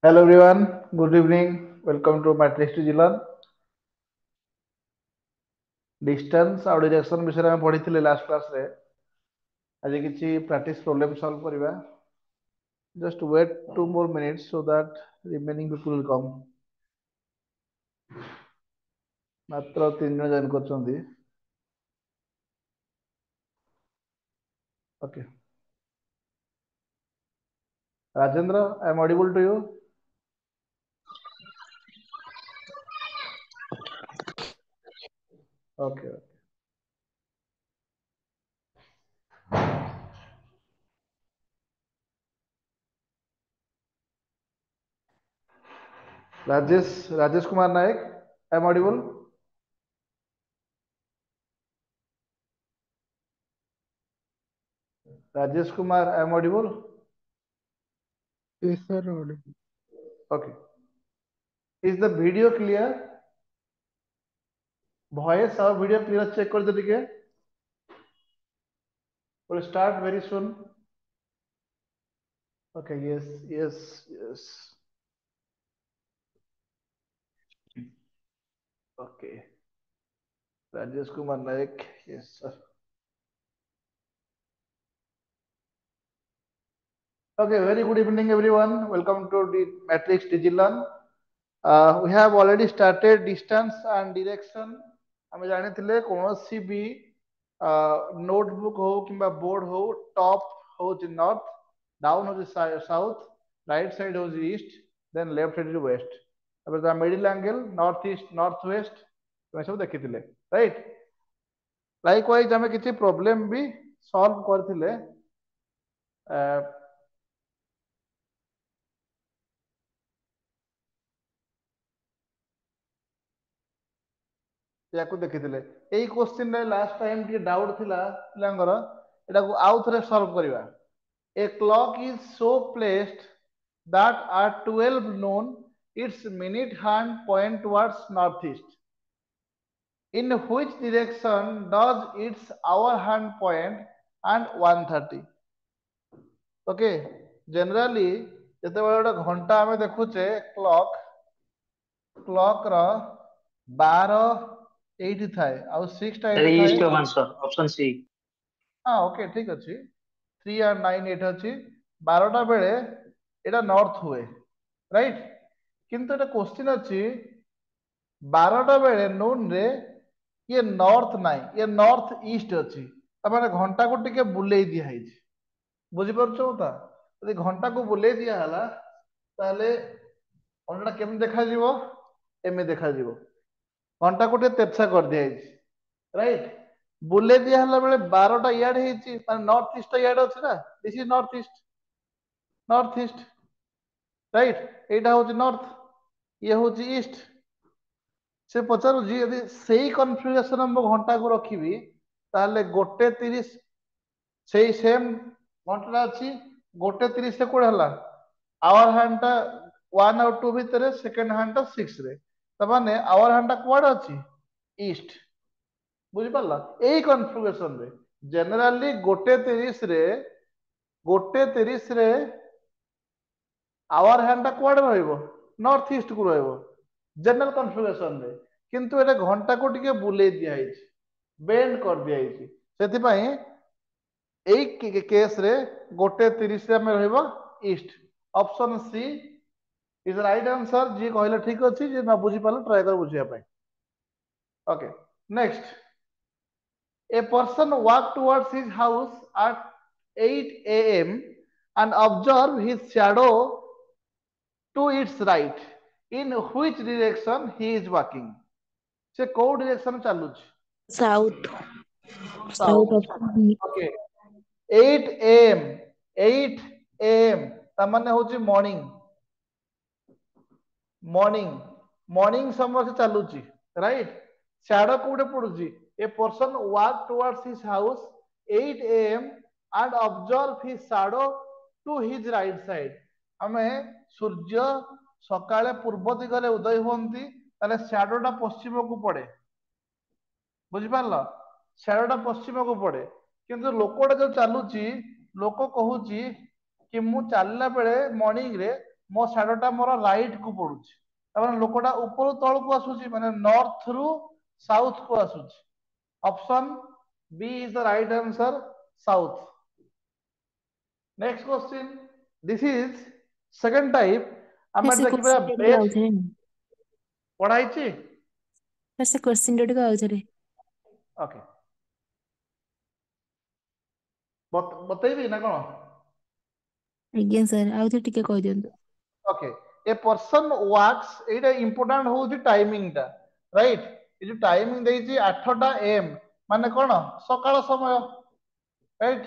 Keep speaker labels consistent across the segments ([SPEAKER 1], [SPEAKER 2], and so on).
[SPEAKER 1] Hello everyone, good evening. Welcome to Matrix to Jilan. Distance और direction विषय में पढ़ी थी last class रे. आज किसी practice problem solve करिबा. Just wait 2 more minutes so that remaining people will come. मात्र 3 जन join करछन्ती. Okay. Rajendra, I am audible to you. Okay. Rajesh Kumar Naik, I am audible. Rajesh Kumar, I am audible.
[SPEAKER 2] Yes, sir. Audible.
[SPEAKER 1] Okay. Is the video clear? Voice और video clear check कर दो ठीक है. We'll start very soon. Okay, yes. Okay. Rajesh Kumar Naik, yes, sir. Okay, very good evening, everyone. Welcome to the Matrix Digilan. We have already started distance and direction. ଆମେ ଜାଣିଥିଲେ କୌଣସି ବି notebook ହଉ କିମ୍ବା board ହଉ top ହଉଛି north, down ହଉଛି south, right side ହଉଛି ଇଷ୍ଟ, ଦେନ୍ left side ହଉଛି ୱେଷ୍ଟ. ତାପରେ ତା ମିଡିଲ୍ ଆଙ୍ଗେଲ ନର୍ଥ ଇଷ୍ଟ, ନର୍ଥ ୱେଷ୍ଟ ତମେ ସବୁ ଦେଖିଥିଲେ, ରାଇଟ୍? ଲାଇକୱାଇଜ ଆମେ କିଛି ପ୍ରୋବ୍ଲେମ ବି ସଲ୍ଭ କରିଥିଲେ. याकू देखिथिले एई क्वेश्चन रे लास्ट टाइम के डाउट थिला पिलांगर एटा को आउ थरे सॉल्व करिवा. A clock is so placed that at 12 noon its minute hand point towards northeast. In which direction does its hour hand point and 1:30? Okay, generally जते बड़ा घंटा हमें देखुचे क्लॉक रा 12 एठी थाए और 6 टा एठी थाए.
[SPEAKER 3] East of answer option C.
[SPEAKER 1] हाँ ओके ठीक अच्छी 3 और 9 एट अच्छी 12टा बेले एटा नॉर्थ हुए, राइट? किंतु एटा क्वेश्चन अच्छी 12टा बेले नून रे ये नॉर्थ नाइ, ये नॉर्थ ईस्ट अच्छी. तमाने घंटा को टिके बुलेई दिया है. बुझी परछो ता यदि घंटा को बुलेई दिया हला ताले ओनडा केम देखा जीवो, एमे देखा जीवो. घंटा को टे तेरछा कर दिया है, राइट? बुले दिया हला बेले 12टा याड हेची माने नॉर्थ ईस्ट याड अछि ना. This is north east, right? एटा होची नॉर्थ, ये होची ईस्ट. से पचारु जी यदि सेही कन्फ्यूजन हम घंटा को रखिबी ताले गोटे 30 सेही सेम घंटा अछि गोटे 30 से कोड हला आवर हैंड टा 1 और 2 भीतर सेकंड हैंड टा 6 रे तमाने आवर हैंड टा कोड अछि ईस्ट. बुझी पाला एई कन्फ्यूजन रे जनरली गोटे 30 रे आवर हैंड टा कोड रहइबो नॉर्थ ईस्ट को रहइबो जनरल कन्फ्यूजन रे. किंतु एटा घंटा को टिके बुले दिया है, बेंड कर दिया है. सेति पई एई केस रे गोटे 30 रे हम रहइबो east. Option C is right answer. जी कहले ठीक अछि, जे ना बुझी पालो ट्राई कर बुझिया पई. Okay, next. A person walk towards his house at 8 a.m. and observe his shadow to its right. In which direction he is walking? से को डायरेक्शन चालू छ?
[SPEAKER 4] South.
[SPEAKER 1] South.
[SPEAKER 4] Option B.
[SPEAKER 1] Okay. 8 a.m. 8 a.m. तमन्ने होची morning समय से चालू छी, right? Shadow कोडे पडुची. A person walk towards his house 8 a.m. and observe his shadow to his right side. हमें सूर्य सकाळे पूर्व दिगरे उदय होंती ताले शैडोटा पश्चिम को पड़े. बुझी पारला? शैडोटा पश्चिम को पड़े. किंतु लोकोटा जो चालुची लोक कहूची कि मु चालला बेले मॉर्निंग रे मो शैडोटा मोर राइट को पड़ुछि तार लोकटा ऊपर तल को आसुछि माने नॉर्थ रु साउथ को आसुछि option B is the right answer south next question this is second type
[SPEAKER 2] फिर
[SPEAKER 1] हम
[SPEAKER 2] से
[SPEAKER 1] देखिबा
[SPEAKER 2] क्वेश्चन टिके
[SPEAKER 1] बेस्ट
[SPEAKER 2] आउथरे
[SPEAKER 1] पढ़ाई छी
[SPEAKER 2] फिर से क्वेश्चन टिके आउथरे
[SPEAKER 1] ओके बतैबी ना कोन
[SPEAKER 2] आज्ञा सर आउथरे टिके कह दियंतु
[SPEAKER 1] okay a person works Etah important होउची टाइमिंग टा राइट ए जो टाइमिंग देइची 8टा एम माने कोन सकाळ समय राइट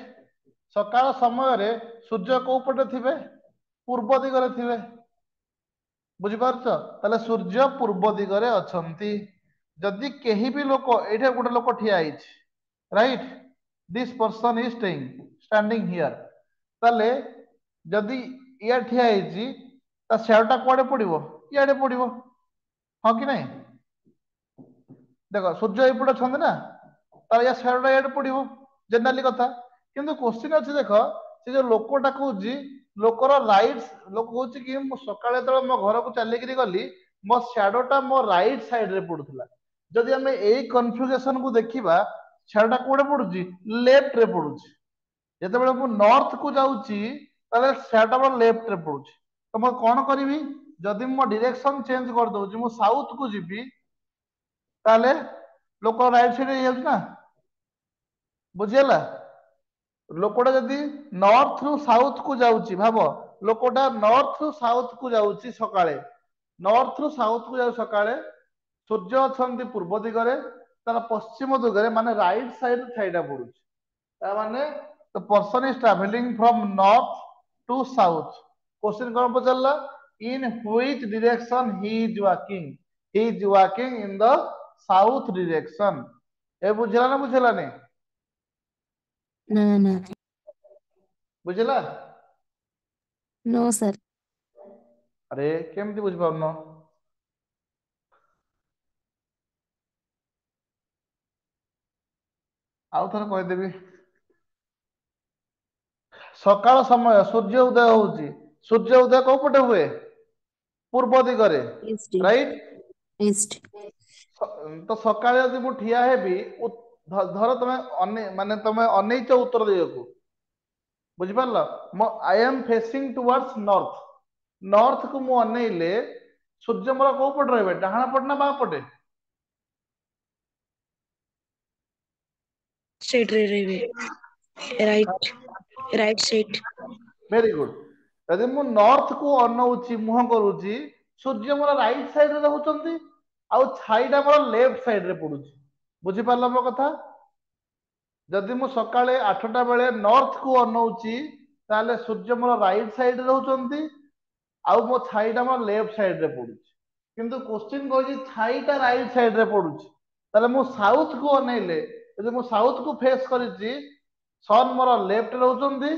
[SPEAKER 1] सकाळ समय रे सूर्य को पटे थिबे पूर्व दिगरे थिबे बुझी पारछ ताले सूर्य पूर्व दिगरे अछंती जदि केही भी लोक एठे गोटे लोक ठिया आइछ right this person is standing here ताले जदि या ठिया आइची ता शेयरटा कुआडे पड़िबो इयाडे पड़िबो हां कि नहीं देखो सूर्य एपटे छंद ना तार या शेयरटा इयाडे पड़िबो जनरली कथा किंतु क्वेश्चन अछि देखो से जो लोकटा कहूची लोकर राइट लोक कहूची कि मु सकाळे तळे मो घर को चली गिरी गली मो शैडोटा मो राइट साइड रे पडुथला जदि हमें एई कन्फ्यूगेशन को देखिबा शैडोटा कोडे पडुची लेफ्ट रे पडुची ଯେତେବେଳେ ମୁଁ ନର୍ଥ କୁ ଯାଉଛି ତାହେଲେ ସେଟା ମୋର ଲେଫ୍ଟ ରେ ପଡୁଛି ତ ମୁଁ କଣ କରିବି ଯଦି ମୁଁ ଡିରେକ୍ସନ ଚେଞ୍ଜ କରିଦଉଛି ମୁଁ ସାଉଥ କୁ ଯିବି ତାହେଲେ ଲୋକ ରାଇଟ ସାଇଡ ହେଇଯାଉଛି ନା ବୁଝିହେଲା ଲୋକଟା ଯଦି ନର୍ଥ ରୁ ସାଉଥ କୁ ଯାଉଛି ଭାବ ଲୋକଟା ନର୍ଥ ରୁ ସାଉଥ କୁ ଯାଉଛି ସକାଳେ ନର୍ଥ ରୁ ସାଉଥ କୁ ଯାଉଛି ସକାଳେ ସୂର୍ଯ୍ୟ ଅଛନ୍ତି ପୂର୍ବ ଦିଗରେ ତାର ପଶ୍ଚିମ ଦିଗରେ ମାନେ ରାଇଟ ସାଇଡ ଛାଇଟା ପଡୁଛି ତା ମାନେ the person is traveling from north to south question कौन पचलला in which direction he is walking in the south direction ए बुझला नहीं
[SPEAKER 2] ना ना
[SPEAKER 1] बुझला
[SPEAKER 2] नो सर
[SPEAKER 1] अरे केमती बुझ पाउनो आउ थरे कहि देबी सकाळ समय सूर्य उदय होउची सूर्य उदय को पटे हुए पूर्व दिगरे
[SPEAKER 2] ईस्ट
[SPEAKER 1] राइट
[SPEAKER 2] ईस्ट
[SPEAKER 1] तो सकाळे यदि मु ठिया हेबी धर तमे माने तमे अनैच उत्तर दिगको बुझि पारलो I am facing towards north north को मु अनैले सूर्य मोर को पटे रहबे डाहाण पटे ना बा पटे
[SPEAKER 3] स्ट्रेट रहिबे right right side
[SPEAKER 1] very good यदि मु नॉर्थ को अनौची मुह करूची सूर्य मोर राइट साइड रे रहउचंती आउ छाईटा मोर लेफ्ट साइड रे पडुची बुझि पारलो मो कथा जदि मु सकाळे 8टा बेले नॉर्थ को अनौची ताले सूर्य मोर राइट साइड रे रहउचंती आउ मो छाईटा मोर लेफ्ट साइड रे पडुची किंतु क्वेश्चन कहजी छाईटा राइट साइड रे पडुची ताले मु साउथ को अनैले यदि मु साउथ को फेस करिची सन मोर लेफ्ट रे रहउचंती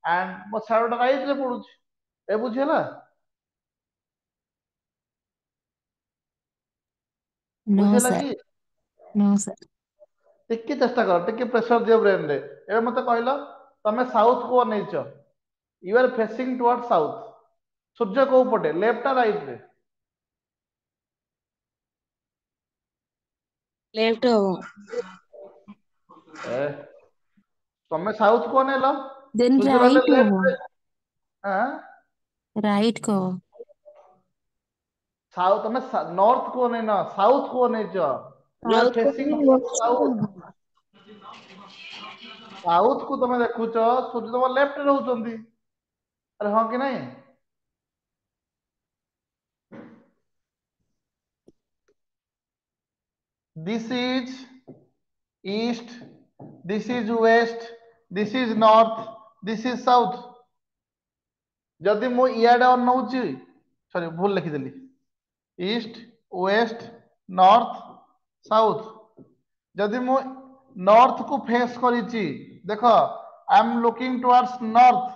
[SPEAKER 1] एंड मो शैडोटा राइट रे पडुची ए बुझिला
[SPEAKER 2] नो
[SPEAKER 1] बुझिला
[SPEAKER 2] सर
[SPEAKER 1] कि
[SPEAKER 2] नो सर
[SPEAKER 1] टिके चेष्टा कर टिके प्रेशर दियो ब्रेन रे एबे मते कहलो तमे साउथ को अनैचो you are facing toward south सूर्य को पटे लेफ्ट आ राइट रे
[SPEAKER 3] लेफ्ट हो
[SPEAKER 1] ए तमे साउथ को अनेलो
[SPEAKER 2] देन
[SPEAKER 1] सूर्य रहले
[SPEAKER 2] राइट हो
[SPEAKER 1] लेफ्ट रे हां
[SPEAKER 2] राइट को
[SPEAKER 1] साउथ तमे नॉर्थ को अनेना साउथ को अनेचो यू आर
[SPEAKER 3] साउथ को
[SPEAKER 1] फेसिंग
[SPEAKER 3] भी
[SPEAKER 1] टुवर्ड
[SPEAKER 3] लेफ्ट
[SPEAKER 1] साउथ साउथ को तमे देखुचो सूर्य तम लेफ्ट रे रहउचंती अरे हां कि नहीं this is east this is west this is north this is south जदि मु इयाडे अनौची सॉरी भूल लिखिदेली ईस्ट वेस्ट नॉर्थ साउथ जदि मु नॉर्थ को फेस करिची देखो I am looking towards north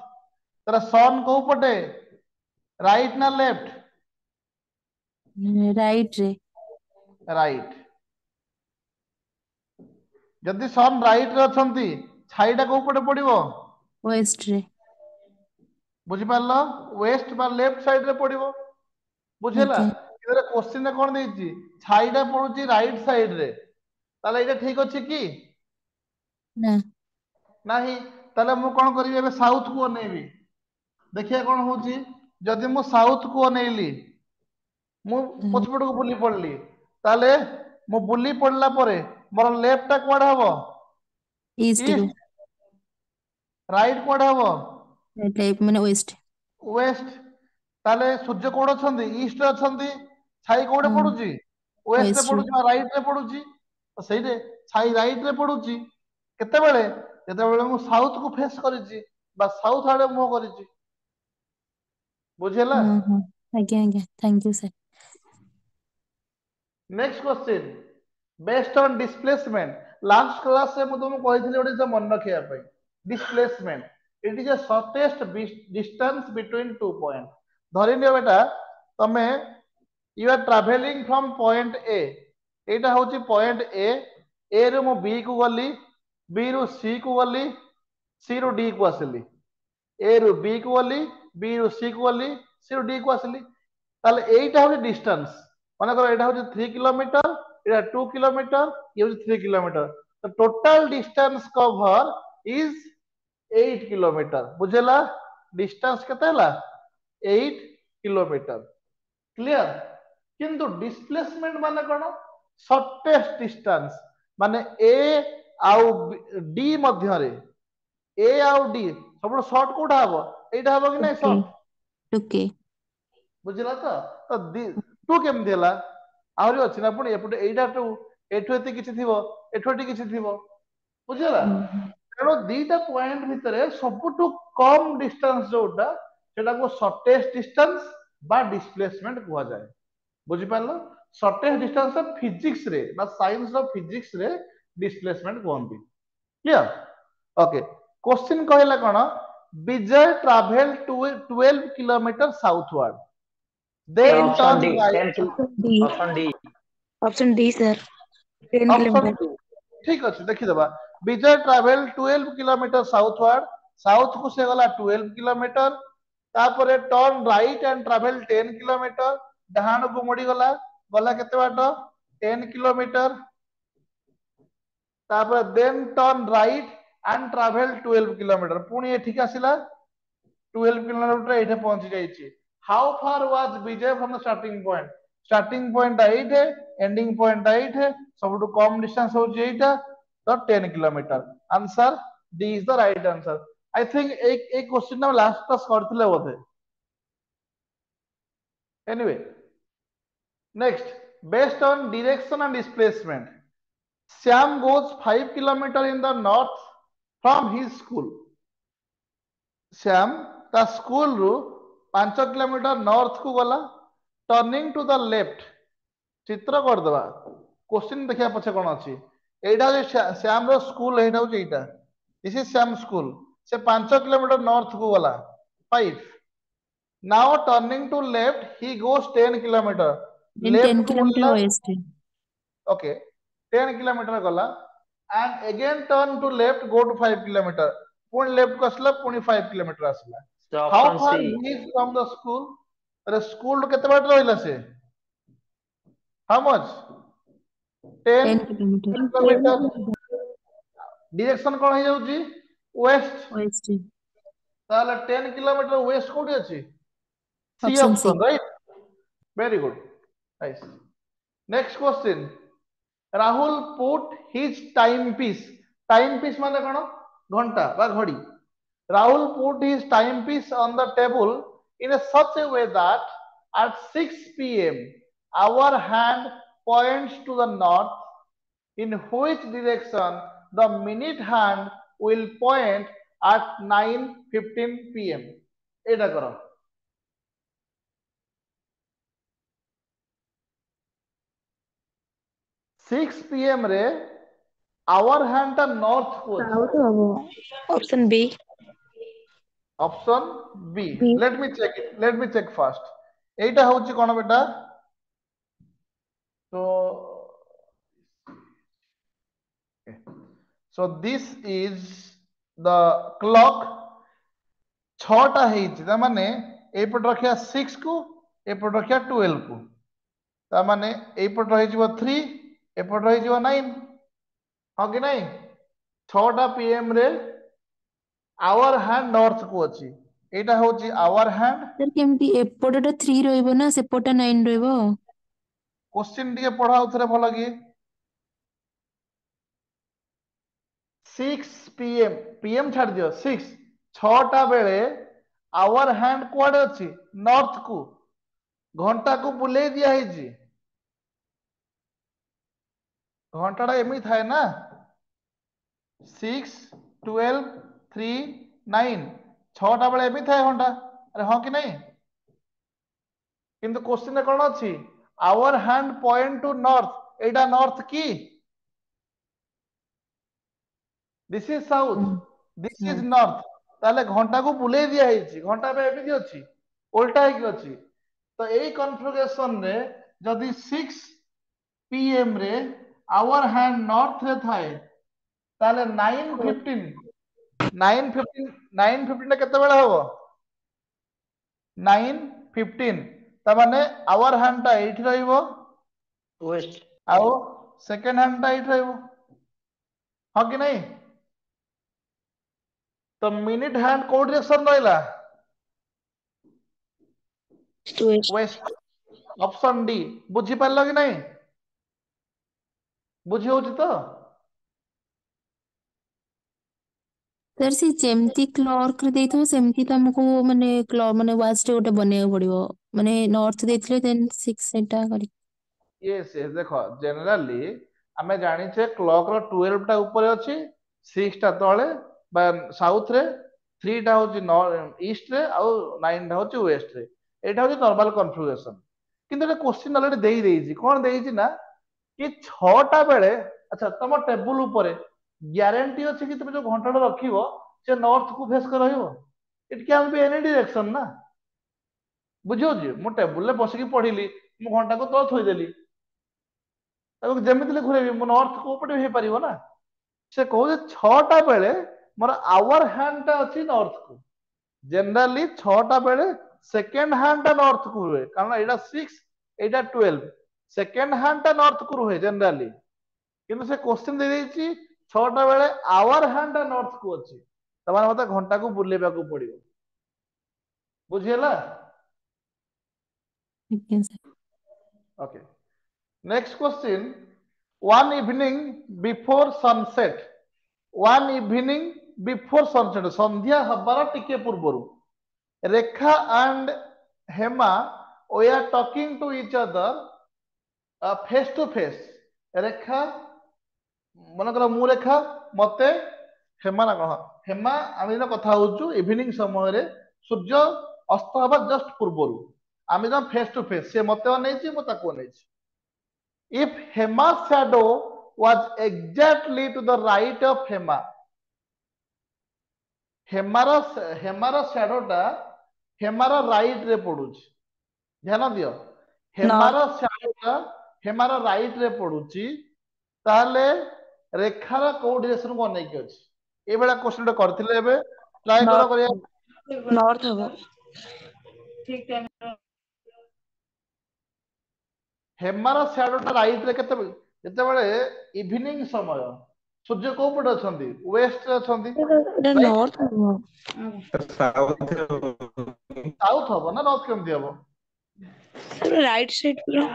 [SPEAKER 1] तेरा सन को पटे राइट ना लेफ्ट
[SPEAKER 2] राइट रे
[SPEAKER 1] राइट जदि सन राइट रे अछंती छाईटा को पटे पड़िबो
[SPEAKER 2] वेस्ट रे
[SPEAKER 1] बुझी पारलो वेस्ट बा लेफ्ट साइड रे पड़िबो बुझेला
[SPEAKER 2] आज्ञा
[SPEAKER 1] इधर क्वेश्चन रे कोन देछि छाईटा पडुची राइट साइड रे ताले एटा ठीक अछि की
[SPEAKER 2] ना
[SPEAKER 1] नाही ताले मु कोन करिवे एबे साउथ को अनेबी देखिया कोन होची जदि मु साउथ को अनेइली मु पछपट को बुली पड़ली ताले मु बुली पड़ला परे मोर लेफ्ट टा कोड हबो
[SPEAKER 2] ईस्ट को
[SPEAKER 1] ईस्ट राइट कोड हबो
[SPEAKER 2] टाइप माने वेस्ट
[SPEAKER 1] वेस्ट ताले सूर्य कोड अछंदी ईस्ट रे अछंदी छाई कोडे
[SPEAKER 2] हाँ
[SPEAKER 1] पडुची वेस्ट रे
[SPEAKER 2] वेस्ट
[SPEAKER 1] पडुची राइट रे पडुची तो सही रे छाई राइट रे पडुची केतेबेले जेतेबेले मु साउथ को फेस करिची बा साउथ आडे मुह करिची बुझेला
[SPEAKER 2] हाँ हाँ आज्ञा आज्ञा thank you sir
[SPEAKER 1] next question based on displacement last class से मु तुमको कहिथिले ओडे जे मन रखिया पई displacement it is a shortest distance between two point धरि नियो बेटा तमे you are travelling from point A एटा होची पॉइंट ए रे मु बी को गली बी रु सी को गली सी रु डी को आसली ए रु बी को गली बी रु सी को गली सी रु डी को आसली ताले एटा होची डिस्टेंस माने करो एटा होची 3 किलोमीटर एटा 2 किलोमीटर ये होची 3 किलोमीटर तो total distance cover is 8 kilometre बुझेला डिस्टेंस केते हला 8 किलोमीटर क्लियर किंतु डिस्प्लेसमेंट माने कोन शॉर्टेस्ट डिस्टेंस माने ए आउ डी मध्य रे ए आउ डी सब शॉर्ट कोडा हबो एटा हबो कि नै
[SPEAKER 2] ओके
[SPEAKER 1] शॉर्ट
[SPEAKER 2] ओके
[SPEAKER 1] बुझिला तो टू केमती हला आहुरी अछि ना पुणी एपटे एइटा टू एठु एति किछि थिबो एठु एति किछि थिबो बुझिला तेणु दीटा पॉइंट भितरे सबुठु कम डिस्टेंस जोटा सेटा को शॉर्टेस्ट डिस्टेंस बा डिस्प्लेसमेंट कुहा जाय बुझि पारलो शॉर्टेस्ट डिस्टेंस फिजिक्स रे बा साइंस ऑफ फिजिक्स रे डिस्प्लेसमेंट कोहंती क्लियर ओके क्वेश्चन कहला कोन Vijay travel 12 kilometre southward then
[SPEAKER 4] option
[SPEAKER 1] turn
[SPEAKER 4] D
[SPEAKER 1] right
[SPEAKER 4] 10 kilo
[SPEAKER 3] option D
[SPEAKER 4] option D
[SPEAKER 3] option D sir 10
[SPEAKER 1] option
[SPEAKER 3] kilometre
[SPEAKER 1] ठीक अछि देखिदबा Vijay travel 12 kilometre southward south को से गला 12 किलोमीटर तापरे turn right and travel 10 kilometre डहाण को मोड़ी गला गला केते बाट 10 किलोमीटर तापरे then turn right and travel 12 kilometre पुणी एठिक आसिला 12 किलोमीटर एठे पहुंची जाईची how far was Vijay from the starting point 8 है एंडिंग पॉइंट 8 है सबटू कम डिस्टेंस हो एटा तो 10 kilometre answer D is the right answer I think एक क्वेश्चन ना लास्ट क्लास करथिले बोधे anyway next based on direction and displacement Sam goes 5 kilometer in the north from his school. Sam ता school रु 5 kilometre north को गला turning to the left चित्र कर दबा क्वेश्चन देखिया पछे कोन अछि एटा जे श्याम रो स्कूल एटा होची एटा दिस इज श्याम स्कूल से 5 किलोमीटर नॉर्थ को गला 5 now turning to left he goes 10 kilometre
[SPEAKER 2] then 10
[SPEAKER 1] left को
[SPEAKER 2] kilometer
[SPEAKER 1] बुलला
[SPEAKER 2] west
[SPEAKER 1] ओके 10 किलोमीटर गला and again turn to left go to 5 kilometer पुणी लेफ्ट को असला पुणी 5 किलोमीटर असला
[SPEAKER 4] तो
[SPEAKER 1] how
[SPEAKER 4] ऑप्शन
[SPEAKER 1] far
[SPEAKER 4] सी
[SPEAKER 1] he is from the school अरे स्कूल केते बाट रहिला से how much 10
[SPEAKER 2] 10 kilometer
[SPEAKER 1] kilometre direction कोन हो जाउची वेस्ट
[SPEAKER 2] west
[SPEAKER 1] ताले 10 किलोमीटर वेस्ट कोठी अछि C
[SPEAKER 2] option C
[SPEAKER 1] option right very good nice next question Rahul put his time piece माने कोन घंटा बा घड़ी Rahul put his time piece on the table in a such a way that at 6 p.m. our hand points to the north in which direction the minute hand will point at 9:15 p.m. एटा करो 6 p.m. रे our hand ता north को अछि
[SPEAKER 3] south हबो option B
[SPEAKER 1] option B
[SPEAKER 3] B
[SPEAKER 1] let me check fast एटा होची कोन बेटा तो so this is the clock छटा है माने एपट रखिया 6 को एपट रखिया 12 को ता माने एपट रही जीवो 3 एपट रही जीवो 9 हाँ कि नहीं 6टा पीएम रे आवर हैंड नॉर्थ को अछि एटा होची आवर हैंड
[SPEAKER 2] सर केमती एपटटा 3 रहइबो ना सेपटा 9 रहइबो
[SPEAKER 1] क्वेश्चन टिके पढ़ाउ थरे भल कि 6 पीएम पीएम छाड़ दियो 6 6टा बेले आवर हैंड कुआडे अछि नॉर्थ को घंटा को बुले दिया है घंटाटा एमि थाए ना 6 12 3 9 6टा बेले एमि थाए घंटा अरे हाँ कि नहीं किंतु क्वेश्चन कौन अछि hour hand point to north एटा नॉर्थ की this is south this is north ताले घंटा को बुले दिया है घंटा पे एमि अछि उल्टा है कि अछि तो एई कन्फिगरेशन रे जदि 6 पीएम रे आवर हैंड नॉर्थ रे थाए ताले 9:15 9:15 9:15 केते बेला होबो 9:15 ता माने आवर हैंड ता एठी रहइबो
[SPEAKER 4] वेस्ट
[SPEAKER 1] आओ सेकंड हैंड ता एठी रहइबो हाँ कि नहीं तो मिनिट हैंड को डायरेक्शन रहला
[SPEAKER 3] वेस्ट
[SPEAKER 1] वेस्ट ऑप्शन डी बुझी पारलो कि नहीं बुझी होची तो
[SPEAKER 2] सर से जेमती क्लर्क रे देइथो सेमती त हमको माने माने वाच टे गोटे बनेया पड़िबो माने नॉर्थ देथिले देन 6 सेटा करी
[SPEAKER 1] यस यस देखो जनरली आमे जानिछे क्लॉक रो 12 टा ऊपर अछि 6 टा तळे बा साउथ रे 3 टा होची ईस्ट रे आ 9 टा होची वेस्ट रे एटा होची नॉर्मल कन्फिगरेशन किंतु एटा क्वेश्चन ऑलरेडी देई देइछि कोन देइछि ना कि 6 टा बेले अच्छा तम टेबल ऊपर ग्यारंटी अछि कि तुम जो घंटाटा रखिबो से नॉर्थ को फेस कर रहइबो it can be any direction ना बुझियो जी मु टेबल ले बसिकी पढिली मु घंटा को तो थोइ देली ताको जेमिति घुरेबी मो नॉर्थ को पटे हे परिबो ना से कहू 6टा बेले मोर आवर हैंड टा अछि नॉर्थ को जनरली 6टा बेले सेकंड हैंड टा नॉर्थ को हुए कारण एटा 6 एटा 12 सेकंड हैंड टा नॉर्थ को हुए जनरली किंतु से क्वेश्चन दे देछि 6टा बेले आवर हैंड टा नॉर्थ को अछि तमार मते घंटा को बुलेबा को पड़िबो बुझियला
[SPEAKER 2] ठीक है sir
[SPEAKER 1] okay next question one evening before sunset one evening before sunset संध्या हबार टिके पूर्वरु रेखा and Hema we are talking to each other face to face रेखा मन कर मु रेखा मते हेमा ना कह हेमा आमे न कथा होचु इवनिंग समय रे सूर्य अस्त हबा जस्ट पूर्वरु आमे न फेस टू फेस से मते अनैछि म ताको अनैछि if Hema's shadow was exactly to the right of Hema hammer shadow टा हेमार राइट रे पडुछि ध्यान दियो हेमार
[SPEAKER 3] नॉर्थ
[SPEAKER 1] shadow टा हेमार राइट रे पडुछि ताले रेखार को डायरेक्शन को नै के अछि ए बेला क्वेश्चन करथिले एबे ट्राई करो
[SPEAKER 3] नॉर्थ
[SPEAKER 1] करिया
[SPEAKER 3] नॉर्थ हबो
[SPEAKER 1] हेमार shadow टा राइट रे केते जेते बेले इवनिंग समय सूर्य को पटे अछंती वेस्ट रे अछंती
[SPEAKER 3] एटा
[SPEAKER 1] राइट
[SPEAKER 3] नॉर्थ हबो
[SPEAKER 4] साउथ
[SPEAKER 1] साउथ हबो ना नॉर्थ केमती हबो
[SPEAKER 3] राइट साइड पूरा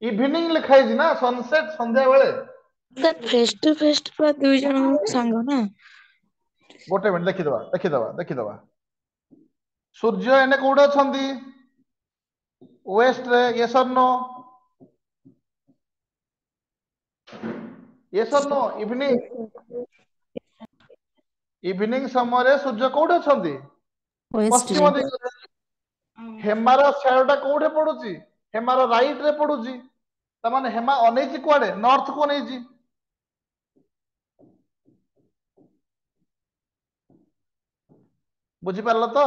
[SPEAKER 1] इवनिंग लिखाई ना सनसेट संध्या बेले
[SPEAKER 3] सर फेस टू फेस पूरा दुई जण संग ना
[SPEAKER 1] गोटे मिनिट देखिदवा सूर्य एने कोडे अछंती वेस्ट रे यस और नो यस और नो इवनिंग समय रे सूर्य कोडे अछंती
[SPEAKER 2] वेस्ट
[SPEAKER 1] पश्चिम
[SPEAKER 2] रे
[SPEAKER 1] दिगरे हेमार शैडोटा कोडे पडुची हेमार राइट रे पडुची त माने हेमा अनैची कुआडे नॉर्थ को अनैची बुझी पारलो तो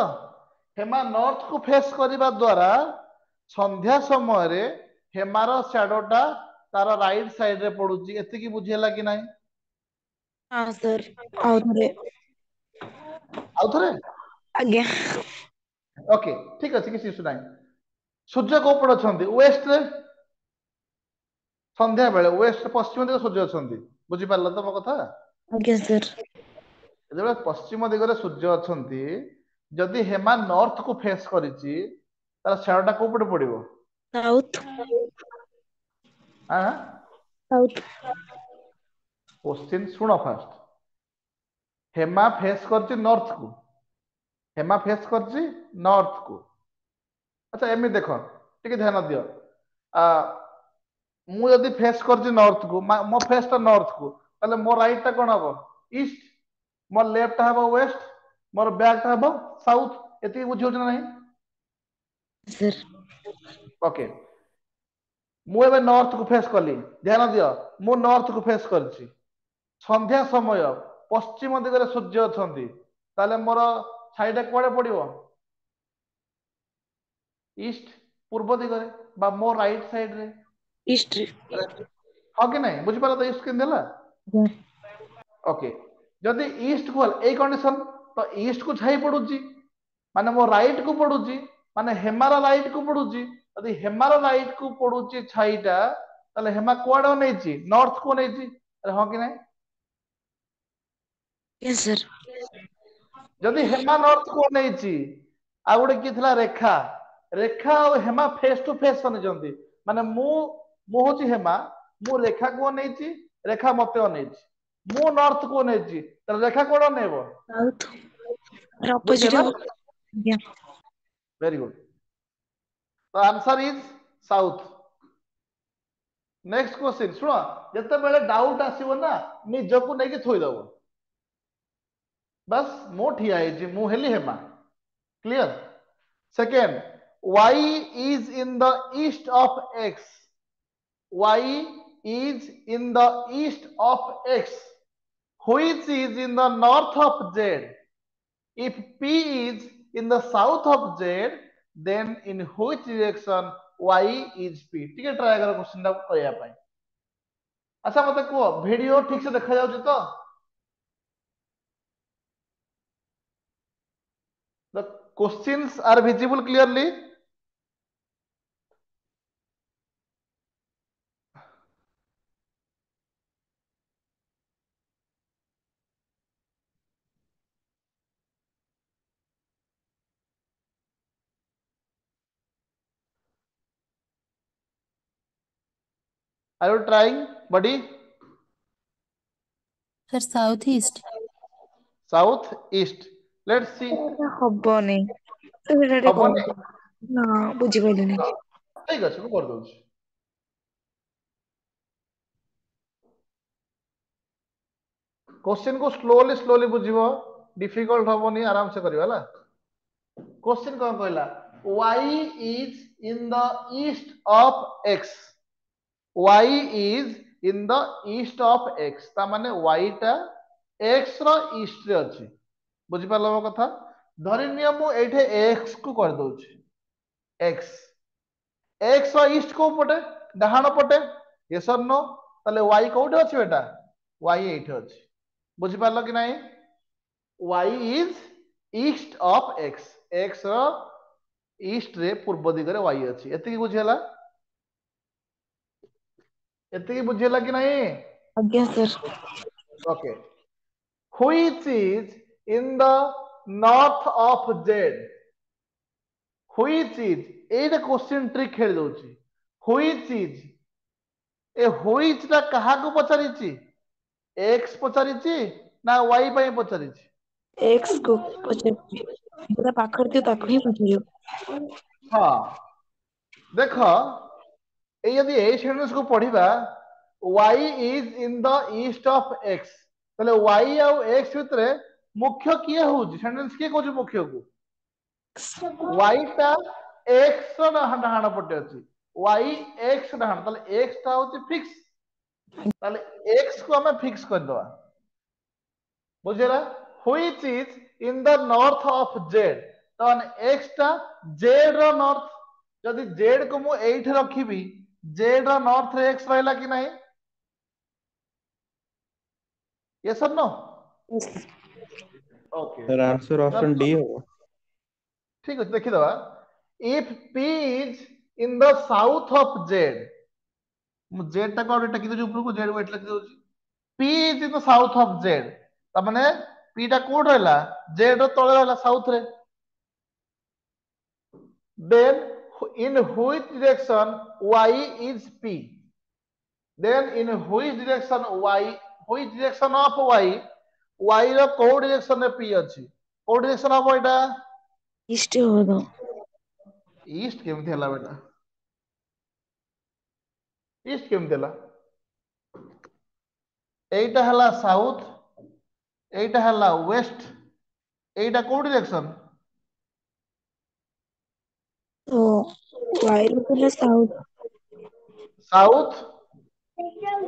[SPEAKER 1] हेमा नॉर्थ को फेस करिबा द्वारा संध्या समय रे हेमार शैडोटा तार राइट साइड रे पडुची एति की बुझियला कि नाही
[SPEAKER 3] हां सर आउ थरे
[SPEAKER 1] आउ थरे
[SPEAKER 3] आज्ञा
[SPEAKER 1] ओके ठीक अछि किसी इशू नाही सूर्य को पड़ अछंती वेस्ट रे संध्या बेले वेस्ट पश्चिम दिगरे सूर्य अछंती बुझि पारल त मो कथा
[SPEAKER 3] आज्ञा सर
[SPEAKER 1] जेबे पश्चिम दिगरे सूर्य अछंती जदि हेमा नॉर्थ को फेस करिछि तार शैडोटा को पड़ पड़िबो
[SPEAKER 3] साउथ
[SPEAKER 1] हां
[SPEAKER 3] साउथ
[SPEAKER 1] क्वेश्चन सुनो फास्ट हेमा फेस करछि नॉर्थ को हेमा फेस करछि नॉर्थ को अच्छा एमि देखो टिके ध्यान दियो आ मु यदि फेस करछि नॉर्थ को मो फेस ता नॉर्थ को ताले मो राइट ता कोन हबो ईस्ट मो लेफ्ट हबो वेस्ट मोर बैक ता हबो साउथ एति बुझियो ना नहीं
[SPEAKER 3] सर
[SPEAKER 1] ओके मु एबे नॉर्थ को फेस करली ध्यान दियो मु नॉर्थ को फेस करछि संध्या समय पश्चिम दिगरे सूर्य अछंती ताले मोर छाईटा कुआडे पड़िबो ईस्ट पूर्व दिगरे बा मो राइट साइड रे
[SPEAKER 3] हिस्ट्री
[SPEAKER 1] हाँ कि नहीं बुझी पारा तो ईस्ट केन देला ओके जदि ईस्ट को ए कंडीशन तो ईस्ट को छाई पड़ुची माने मो राइट को पड़ुची माने हेमार राइट को पड़ुची यदि हेमार राइट को पड़ुची छाईटा ताले हेमा कुआडे नेची नॉर्थ को नेची अरे हाँ कि नहीं
[SPEAKER 3] यस सर
[SPEAKER 1] जदि हेमा नॉर्थ को नेची आ गोटे की थिला रेखा रेखा और हेमा फेस टू फेस बनिजंती माने मु होची हेमा मु रेखा को नेची रेखा मते नेची मु नॉर्थ को नेची त रेखा कोड नेबो
[SPEAKER 3] साउथ अपोजिट
[SPEAKER 1] बुझिला
[SPEAKER 3] आज्ञा
[SPEAKER 1] वेरी गुड तो answer is south next question सुनो जते बेले डाउट आसीबो ना निजको नेकी थोई दबो बस मो ठिया है मु हेली हेमा clear second y is in the east of x y is in the east of x which is in the north of z if p is in the south of z then in which direction y is p ठीक है try करो question टा करया पाई अच्छा मते को video ठीक से देखा जाउछ तो the questions are visible clearly are you trying buddy
[SPEAKER 2] sir south east
[SPEAKER 1] south east let's see
[SPEAKER 3] ହବନି ସେଟା ଟିକେ
[SPEAKER 1] हबने
[SPEAKER 3] କହୁଛି ନା ବୁଝିପାରିଲିନି
[SPEAKER 1] ठीक अछि मु कर दउछ क्वेश्चन को स्लोली स्लोली बुझिबो डिफिकल्ट हबनी आराम से करियो हला क्वेश्चन कौन कहला y is in the east of x y is in the east of x ता माने y टा x रो ईस्ट रे अछि बुझि पालो मो कथा धरि नियम मु एठे x को कर दउछि x x रो ईस्ट को पटे डाहाण पटे यस और नो ताले y कोठे अछि बेटा y एठे अछि बुझि पालो कि नाही y is east of x x रो ईस्ट रे पूर्व दिगरे y अछि एति की बुझियला एति की बुझियला कि नाही
[SPEAKER 3] आज्ञा sir
[SPEAKER 1] okay which is in the north of z which is Etah question trick खेल दउछि which is ए which ता कहा को पचारिछि x पचारिछि ना y पई पचारिछि
[SPEAKER 3] एक्स को पचारिବି ଯୋଉଟା ପାଖରେ ଥିବ ତାକୁ ହିଁ ପଚାରିବ
[SPEAKER 1] हां देखो ए यदि ए सेंटेंस को पढ़िबा y is in the east of x तले y और x भितरे मुख्य किए होउछि सेंटेंस के कोजु मुख्य को y टा x रो डाहाण पटे अछि y x डाहाण तले x टा होछि फिक्स तले x को हमें फिक्स कर दवा बुझेला which is in the north of z तो x टा z रो नॉर्थ जदि z को मु एठी रखिबी z रो नॉर्थ रे x रहला कि नाही यस और no okay
[SPEAKER 4] sir answer option D होगा।
[SPEAKER 1] ठीक अच्छे देखिदवा if P is in the south of Z Z टा को टेकी दउची ऊपर को जेड वेट लिखि दउची P is in the south of Z त माने P टा कोड रहला जेड रो तळे रहला साउथ रे then in which direction y is P then in which direction of y ର କୋଉ direction ରେ P ଅଛି କୋଉ direction ହବ ଏଟା
[SPEAKER 3] ଇଷ୍ଟ ହବ ତ
[SPEAKER 1] ଇଷ୍ଟ କେମିତି ହେଲା ବେଟା ଇଷ୍ଟ କେମିତି ହେଲା এইটা ହେଲା ସାଉଥ এইটা ହେଲା ୱେଷ୍ଟ এইটা କୋଉ ଡିରେକ୍ସନ
[SPEAKER 3] ତ ୱାଇ ରୁ ହେଲା south
[SPEAKER 1] south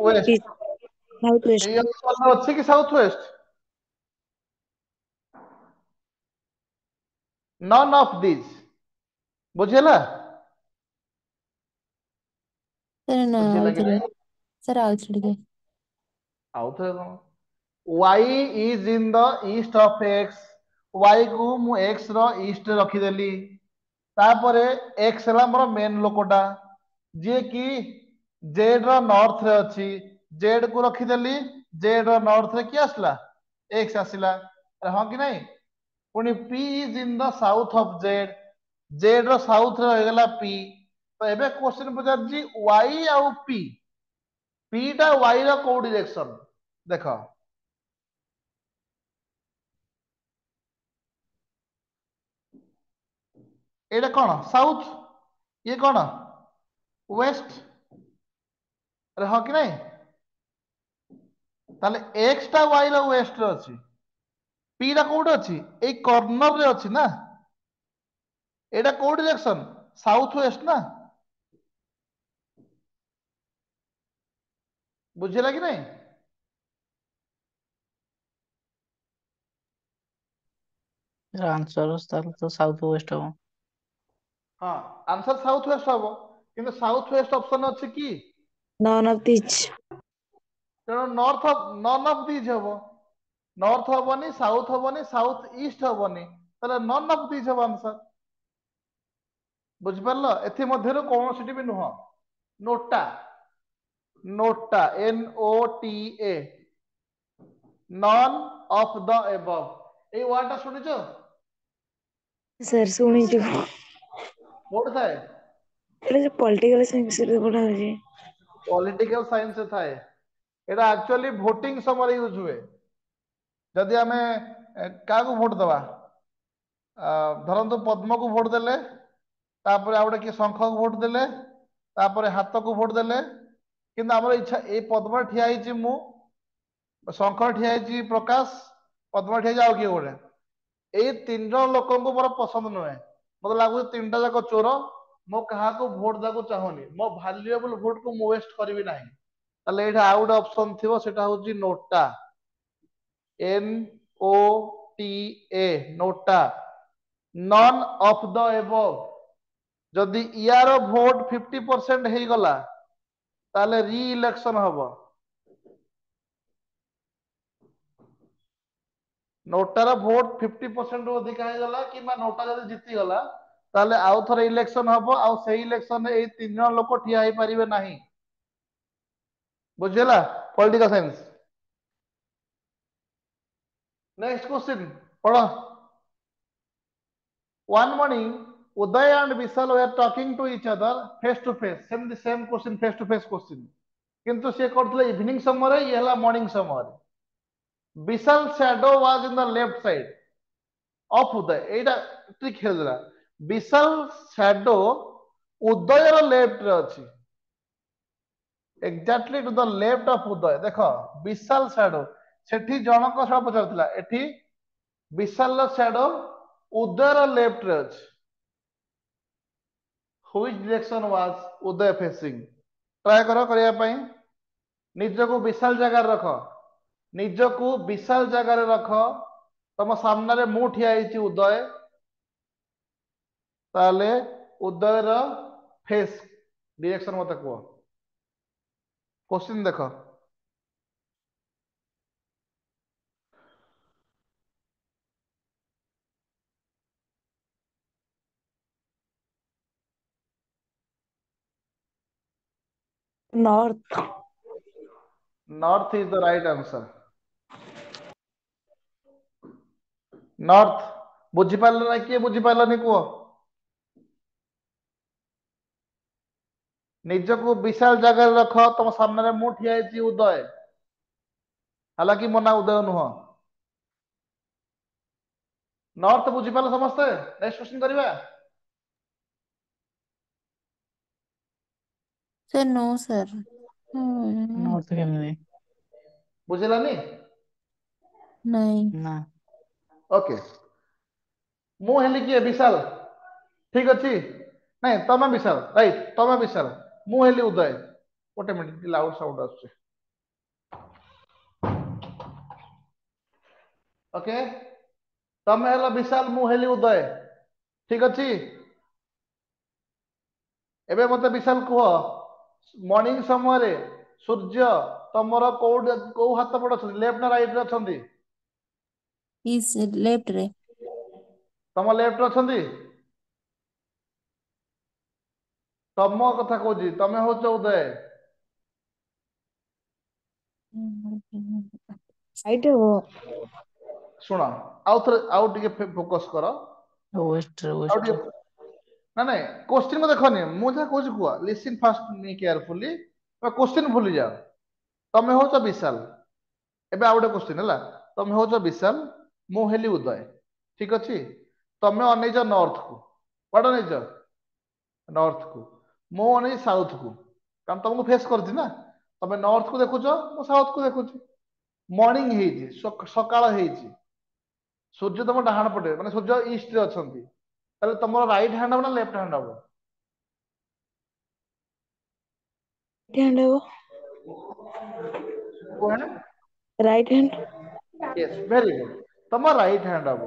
[SPEAKER 1] west
[SPEAKER 3] south west
[SPEAKER 1] ଏଇ ଅପସନରେ ଅଛି କି south west none of these ବୁଝିହେଲା
[SPEAKER 2] ସାର୍ ନା
[SPEAKER 1] ବୁଝିହେଲା କି
[SPEAKER 2] ଆଉଥରେ
[SPEAKER 1] ନାହିଁ
[SPEAKER 2] ସାର୍ ଆଉଥରେ ଟିକେ
[SPEAKER 1] ଆଉ ଥରେ କଣ y is in the east of x y କୁ ମୁଁ x ର east ରେ ରଖିଦେଲି ତାପରେ x ହେଲା ମୋର ମେନ୍ ଲୋକଟା ଯିଏ କି z ର ନର୍ଥ ରେ ଅଛି z କୁ ରଖିଦେଲି z ର ନର୍ଥ ରେ କିଏ ଆସିଲା x ଆସିଲା ହଁ କି ନାହିଁ ପୁଣି p is in the south of z z ର ସାଉଥ ରେ ରହିଗଲା p ତ ଏବେ କ୍ୱେଶ୍ଚନ ପଚାରୁଛି y ଆଉ p ଟା y ର କୋଉ ଡିରେକ୍ସନ ଦେଖ ଏଇଟା କଣ ସାଉଥ ଇଏ କଣ ୱେଷ୍ଟ ଆରେ ହଁ କି ନାହିଁ ତାହେଲେ x ଟା y ର ୱେଷ୍ଟ ରେ ଅଛି p ଟା କୋଉଠି ଅଛି ଏଇ କର୍ଣ୍ଣର ରେ ଅଛି ନା ଏଇଟା କୋଉ ଡିରେକ୍ସନ ସାଉଥ ୱେଷ୍ଟ ନା ବୁଝିଲା କି ନାହିଁ
[SPEAKER 5] आंसर ତାହେଲେ ତ ସାଉଥ ୱେଷ୍ଟ ହବ।
[SPEAKER 1] ହଁ ଆନ୍ସର ସାଉଥ ୱେଷ୍ଟ ହବ କିନ୍ତୁ ସାଉଥ ୱେଷ୍ଟ ଅପସନ ଅଛି କି
[SPEAKER 3] ନନ୍ ଅଫ ଦିସ୍
[SPEAKER 1] ତେଣୁ ନନ୍ ଅଫ ଦିଜ୍ ହବ ନର୍ଥ ହବନି ସାଉଥ ଇଷ୍ଟ ହବନି ତାହେଲେ ନନ୍ ଅଫ ଦିଜ୍ ହବ ଆନ୍ସର ବୁଝିପାରିଲ ଏଥିମଧ୍ୟରୁ କୌଣସିଟି ବି ନୁହଁ ନୋଟା ନୋଟା NOTA ନନ୍ ଅଫ ଦ ଏବଭ ଏଇ ୱାର୍ଡ ଟା ଶୁଣିଛ
[SPEAKER 3] ସାର୍ ଶୁଣିଛୁ
[SPEAKER 1] କୋଉଠି ଥାଏ
[SPEAKER 3] ଏଇଟା ଯୋଉ ପଲିଟିକାଲ ସାଇନ୍ସ ରେ ପଢା ହଉଛି
[SPEAKER 1] ପଲିଟିକାଲ ସାଇନ୍ସ ଥାଏ ଏଇଟା ଆକ୍ଚୁଆଲି ଭୋଟିଂ ସମୟରେ ୟୁଜ ହୁଏ ଯଦି ଆମେ କାହାକୁ ଭୋଟ ଦବା ଧରନ୍ତୁ ପଦ୍ମକୁ ଭୋଟ ଦେଲେ ତାପରେ ଆଉ ଗୋଟେ କିଏ ଶଙ୍ଖକୁ ଭୋଟ ଦେଲେ ତାପରେ ହାତକୁ ଭୋଟ ଦେଲେ କିନ୍ତୁ ଆମର ଇଚ୍ଛା ଏଇ ପଦ୍ମରେ ଠିଆ ହେଇଛି ମୁଁ ଶଙ୍ଖରେ ଠିଆ ହେଇଛି ପ୍ରକାଶ ପଦ୍ମରେ ଠିଆ ହେଇଛି ଆଉ କିଏ ଗୋଟେ ଏଇ ତିନି ଜଣ ଲୋକଙ୍କୁ ମୋର ପସନ୍ଦ ନୁହେଁ ମତେ ଲାଗୁଛି ତିନିଟା ଯାକ ଚୋର ମୁଁ କାହାକୁ ଭୋଟ ଦେବାକୁ ଚାହୁଁନି ମୋ ଭାଲ୍ୟୁଏବଲ ଭୋଟକୁ ମୁଁ ୱେଷ୍ଟ କରିବି ନାହିଁ ତାହେଲେ ଏଇଟା ଆଉ ଗୋଟେ ଅପସନ ଥିବ ସେଟା ହଉଛି ନୋଟା NOTA NOTA non of the ଏବଭ ଯଦି ୟାର ଭୋଟ 50% ହେଇଗଲା ତାହେଲେ ରି ଇଲେକ୍ସନ ହବ ନୋଟାର ଭୋଟ 50% ରୁ ଅଧିକା ହେଇଗଲା କିମ୍ବା ନୋଟା ଯଦି ଜିତିଗଲା ତାହେଲେ ଆଉ ଥରେ ଇଲେକ୍ସନ ହବ ଆଉ ସେଇ ଇଲେକ୍ସନରେ ଏଇ ତିନି ଜଣ ଲୋକ ଠିଆ ହେଇପାରିବେ ନାହିଁ ବୁଝିହେଲା ପଲିଟିକାଲ ସାଇନ୍ସ ନେକ୍ସଟ କ୍ୱେଶ୍ଚିନ୍ ପଢ one morning Uday and Vishal were talking to each other face to face ସେମିତି same question face to face question କିନ୍ତୁ ସେ କରୁଥିଲେ ଇଭିନିଂ ସମୟରେ ଇଏ ହେଲା ମର୍ଣ୍ଣିଂ ସମୟରେ Vishal shadow was in the left side of Uday ଏଇଟା ଟ୍ରିକ୍ ହେଇଥିଲା Vishal shadow ଉଦୟର ଲେଫ୍ଟ ରେ ଅଛି exactly to the left of Uday ଦେଖ ବିଶାଲ ସ୍ୟାଡୋ ସେଠି ଜଣଙ୍କ ସହ ପଚାରୁଥିଲା ଏଠି ବିଶାଲର ସ୍ୟାଡୋ ଉଦୟର ଲେଫ୍ଟ ରେ ଅଛି which direction was Uday facing try କର କରିବା ପାଇଁ ନିଜକୁ ବିଶାଲ ଜାଗାରେ ରଖ ନିଜକୁ ବିଶାଲ ଜାଗାରେ ରଖ ତମ ସାମ୍ନାରେ ମୁଁ ଠିଆ ହେଇଛି ଉଦୟ ତାହେଲେ ଉଦୟର ଫେସ୍ ଡିରେକ୍ସନ ମତେ କୁହ क्वेश्चन देखो
[SPEAKER 3] North.
[SPEAKER 1] North is the right answer. North. ବୁଝିପାରିଲ ନା କିଏ ବୁଝିପାରିଲନି କୁହ? ନିଜକୁ ବିଶାଳ ଜାଗାରେ ରଖ। ତମ ସାମ୍ନାରେ ମୁଁ ଠିଆ ହେଇଛି ଉଦୟ, ହାଲାକି ମୋ ନାଁ ଉଦୟ ନୁହଁ। ନର୍ଥ ବୁଝିପାରିଲ ସମସ୍ତେ? ନେକ୍ସଟ କ୍ୱେଶ୍ଚନ କରିବା।
[SPEAKER 2] Sir no sir.
[SPEAKER 5] ନର୍ଥ କେମିତି?
[SPEAKER 1] ବୁଝିଲାନି?
[SPEAKER 2] नहीं।
[SPEAKER 5] ନା
[SPEAKER 1] ଓକେ, ମୁଁ ହେଲି କିଏ? ବିଶାଲ। ଠିକ ଅଛି, ନାଇଁ ତମେ ବିଶାଲ, ରାଇଟ, ତମେ ବିଶାଲ, ମୁଁ ହେଲି ଉଦୟ। ଗୋଟେ ମିନିଟ, ଲାଉଡ ସାଉଣ୍ଡ ଆସୁଛି। ଓକେ, ତମେ ହେଲ ବିଶାଲ, ମୁଁ ହେଲି ଉଦୟ। ଠିକ ଅଛି, ଏବେ ମତେ ବିଶାଲ କୁହ, ମର୍ଣ୍ଣିଂ ସମୟରେ ସୂର୍ଯ୍ୟ ତମର କୋଉ ହାତ ପଟ ଅଛନ୍ତି, ଲେଫ୍ଟ ନା ରାଇଟ ରେ ଅଛନ୍ତି?
[SPEAKER 2] इस लेफ्ट रे।
[SPEAKER 1] ତମ ଲେଫ୍ଟ ରେ ଅଛନ୍ତି? ତମ କଥା କହୁଛି, ତମେ ହଉଛ ଉଦୟ।
[SPEAKER 3] Right ହବ।
[SPEAKER 1] ଶୁଣ, ଆଉ ଥରେ ଆଉ ଟିକେ ଫୋକସ କର।
[SPEAKER 5] ୱେଷ୍ଟରେ
[SPEAKER 1] ଆଉ
[SPEAKER 5] ୱେଷ୍ଟ।
[SPEAKER 1] ଟିକେ ନା ନାଇଁ, କୋଶ୍ଚିନ୍ ଦେଖନି, ମୁଁ ଯାହା କହୁଛି କୁହ। ଲିସନ ଫାଷ୍ଟ ମି କେୟାରଫୁଲି। କୋଶ୍ଚିନ୍ ଭୁଲି ଯାଅ। ତମେ ହଉଛ ବିଶାଲ। ଏବେ ଆଉ ଗୋଟେ କୋଶ୍ଚିନ୍ ହେଲା, ତମେ ହଉଛ ବିଶାଲ, ମୁଁ ହେଲି ଉଦୟ। ଠିକ ଅଛି, ତମେ ଅନେଇଛ ନର୍ଥ କୁ। କୁଆଡେ ଅନେଇଛ? ନର୍ଥ କୁ। ମୁଁ ଅନେଇଛି ସାଉଥ କୁ, କାରଣ ତମକୁ ଫେସ୍ କରିଛି ନା। ତମେ ନର୍ଥ କୁ ଦେଖୁଛ, ମୁଁ ସାଉଥ କୁ ଦେଖୁଛି। ମର୍ଣ୍ଣିଂ ହେଇଛି, ସକାଳ ହେଇଛି। ସୂର୍ଯ୍ୟ ତମ ଡାହାଣ ପଟେ, ମାନେ ସୂର୍ଯ୍ୟ ଇଷ୍ଟ ରେ ଅଛନ୍ତି। ତାହେଲେ ତମର ରାଇଟ ହ୍ୟାଣ୍ଡ ହବ ନା ଲେଫ୍ଟ ହ୍ୟାଣ୍ଡ ହବ?
[SPEAKER 3] Right hand ହବ। Right hand।
[SPEAKER 1] Yes, very good. ତମ ରାଇଟ ହ୍ୟାଣ୍ଡ ହବ।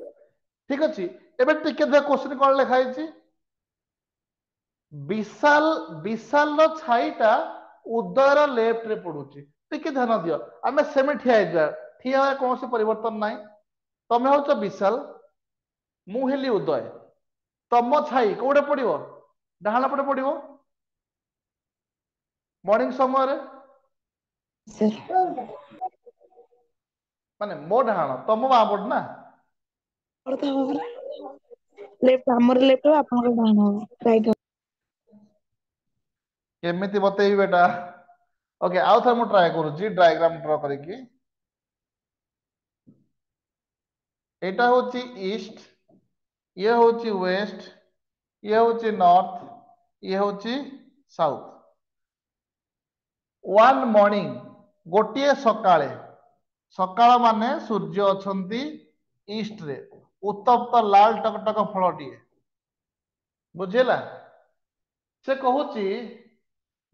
[SPEAKER 1] ଠିକ ଅଛି, ଏବେ ଟିକେ ଦେଖ କୋଶ୍ଚିନ୍ କଣ ଲେଖା ହେଇଛି। ବିଶାଲ, ବିଶାଲର ଛାଇଟା ଉଦୟର ଲେଫ୍ଟ ରେ ପଡୁଛି। ଟିକେ ଧ୍ୟାନ ଦିଅ, ଆମେ ସେମିତି ଠିଆ ହେଇଯିବା। ଠିଆ ହେବା କୌଣସି ପରିବର୍ତ୍ତନ ନାହିଁ। ତମେ ହଉଛ ବିଶାଲ, ମୁଁ ହେଲି ଉଦୟ। ତମ ଛାଇ କୋଉଟେ ପଡିବ? ଡାହାଣ ପଟେ ପଡିବ ମର୍ଣ୍ଣିଂ ସମୟରେ।
[SPEAKER 3] Sir।
[SPEAKER 1] ମାନେ ମୋ ଡାହାଣ, ତମ ବାଁ ପଟ ନା।
[SPEAKER 3] ଆମର ତ ହବ ପରା। ଲେଫ୍ଟ, ଆମର ଲେଫ୍ଟ ହବ, ଆପଣଙ୍କର ଡାହାଣ ହବ। ରାଇଟ୍ ହବ।
[SPEAKER 1] କେମିତି ବତେଇବି ବେଟା? ଓକେ, ଆଉ ଥରେ ମୁଁ ଟ୍ରାଏ କରୁଛି ଡାୟାଗ୍ରାମ ଡ୍ର କରିକି। ଏଇଟା ହଉଛି ଇଷ୍ଟ, ଇଏ ହଉଛି ୱେଷ୍ଟ, ଇଏ ହଉଛି ନର୍ଥ, ଇଏ ହଉଛି ସାଉଥ। ୱାନ୍ ମର୍ଣ୍ଣିଂ, ଗୋଟିଏ ସକାଳେ। ସକାଳ ମାନେ ସୂର୍ଯ୍ୟ ଅଛନ୍ତି ଇଷ୍ଟରେ, ଉତ୍ତପ୍ତ ଲାଲ ଟକଟକ ଫଳଟିଏ। ବୁଝିଲା? ସେ କହୁଛି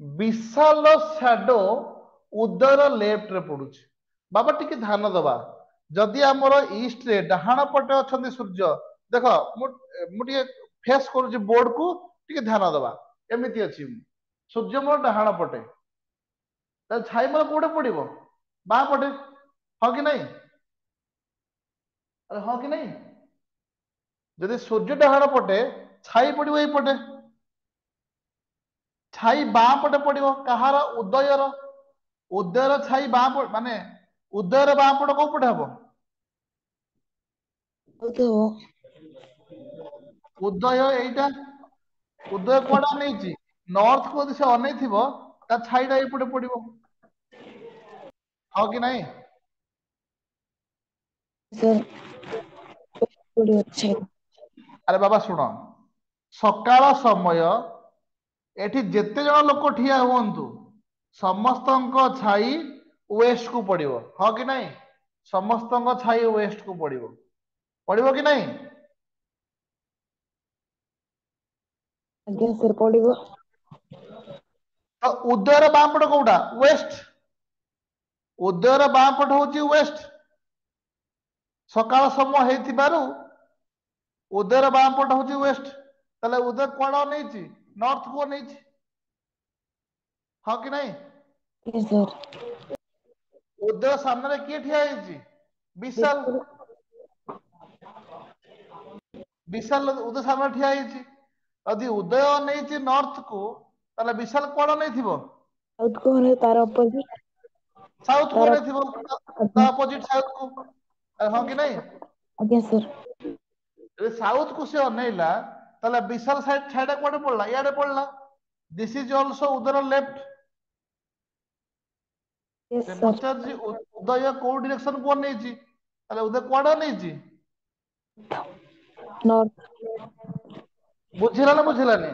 [SPEAKER 1] ବିଶାଲ ସ୍ୟାଡୋ ଉଦୟର ଲେଫ୍ଟ ରେ ପଡୁଛି। ବାବା ଟିକେ ଧ୍ୟାନ ଦବା, ଯଦି ଆମର ଇଷ୍ଟରେ ଡାହାଣ ପଟେ ଅଛନ୍ତି ସୂର୍ଯ୍ୟ, ଦେଖ ମୁଁ ଟିକେ ଫେସ୍ କରୁଛି ବୋର୍ଡ କୁ, ଟିକେ ଧ୍ୟାନ ଦବା। ଏମିତି ଅଛି, ସୂର୍ଯ୍ୟ ମୋର ଡାହାଣ ପଟେ, ତାହେଲେ ଛାଇ ମୋର କୋଉଟେ ପଡିବ? ବାଁ ପଟେ। ହଁ କି ନାଇଁ? ଆରେ ହଁ କି ନାଇଁ? ଯଦି ସୂର୍ଯ୍ୟ ଡାହାଣ ପଟେ, ଛାଇ ପଡିବ ଏଇପଟେ। ଛାଇ ବାଁ ପଟେ ପଡିବ କାହାର? ଉଦୟର। ଉଦୟର ଛାଇ ବାଁ ପଟ, ମାନେ ଉଦୟର ବାଁ ପଟ କୋଉ ପଟେ ହବ?
[SPEAKER 3] South ହବ।
[SPEAKER 1] ଉଦୟ ଏଇଟା, ଉଦୟ କୁଆଡେ ଅନେଇଛି? ନର୍ଥ କୁ ଯଦି ସେ ଅନେଇଥିବ, ତା ଛାଇଟା ଏଇପଟେ ପଡିବ। ହଁ କି ନାଇଁ?
[SPEAKER 3] Sir। ପଡିବ ଛାଇ।
[SPEAKER 1] ଆରେ ବାବା ଶୁଣ, ସକାଳ ସମୟ, ଏଠି ଯେତେ ଜଣ ଲୋକ ଠିଆ ହୁଅନ୍ତୁ, ସମସ୍ତଙ୍କ ଛାଇ ୱେଷ୍ଟ କୁ ପଡିବ। ହଁ କି ନାଇଁ? ସମସ୍ତଙ୍କ ଛାଇ ୱେଷ୍ଟ କୁ ପଡିବ। ପଡିବ କି ନାଇଁ?
[SPEAKER 3] ଆଜ୍ଞା sir, ପଡିବ।
[SPEAKER 1] ତ ଉଦୟର ବାଁ ପଟ କୋଉଟା? ୱେଷ୍ଟ। ଉଦୟର ବାଁ ପଟ ହଉଛି ୱେଷ୍ଟ। ସକାଳ ସମୟ ହେଇଥିବାରୁ ଉଦୟର ବାଁ ପଟ ହଉଛି ୱେଷ୍ଟ। ତାହେଲେ ଉଦୟ କୁଆଡେ ଅନେଇଛି? ନର୍ଥ କୁ ଅନେଇଛି। ହଁ କି ନାଇଁ?
[SPEAKER 3] Yes sir।
[SPEAKER 1] ଉଦୟ ସାମ୍ନାରେ କିଏ ଠିଆ ହେଇଛି? ବିଶାଲ। ବିଶାଲ ଉଦୟ ସାମ୍ନାରେ ଠିଆ ହେଇଛି। ଯଦି ଉଦୟ ଅନେଇଛି ନର୍ଥ କୁ, ତାହେଲେ ବିଶାଲ କୁଆଡେ ଅନେଇଥିବ?
[SPEAKER 3] साउथ को होने तार अपोजिट
[SPEAKER 1] साउथ को
[SPEAKER 3] तार
[SPEAKER 1] नहीं थिबो ता अपोजिट साउथ को हां कि नहीं
[SPEAKER 3] आज्ञा सर
[SPEAKER 1] ଯଦି ସାଉଥ କୁ ସେ ଅନେଇଲା ତାହେଲେ ବିଶାଲ ଛାଇଟା କୁଆଡେ ପଡିଲା ଇଆଡେ ପଡିଲା ଦିସ୍ ଇଜ ଅଲସୋ ଉଦୟର ଲେଫ୍ଟ
[SPEAKER 3] यस
[SPEAKER 1] ସେ
[SPEAKER 3] सर
[SPEAKER 1] ପଚାରୁଛି ଉଦୟ କୋଉ ଡିରେକ୍ସନ କୁ ଅନେଇଛି ତାହେଲେ ଉଦୟ କୁଆଡେ ଅନେଇଛି
[SPEAKER 3] नॉर्थ
[SPEAKER 1] ବୁଝିଲା ନା ବୁଝିଲାନି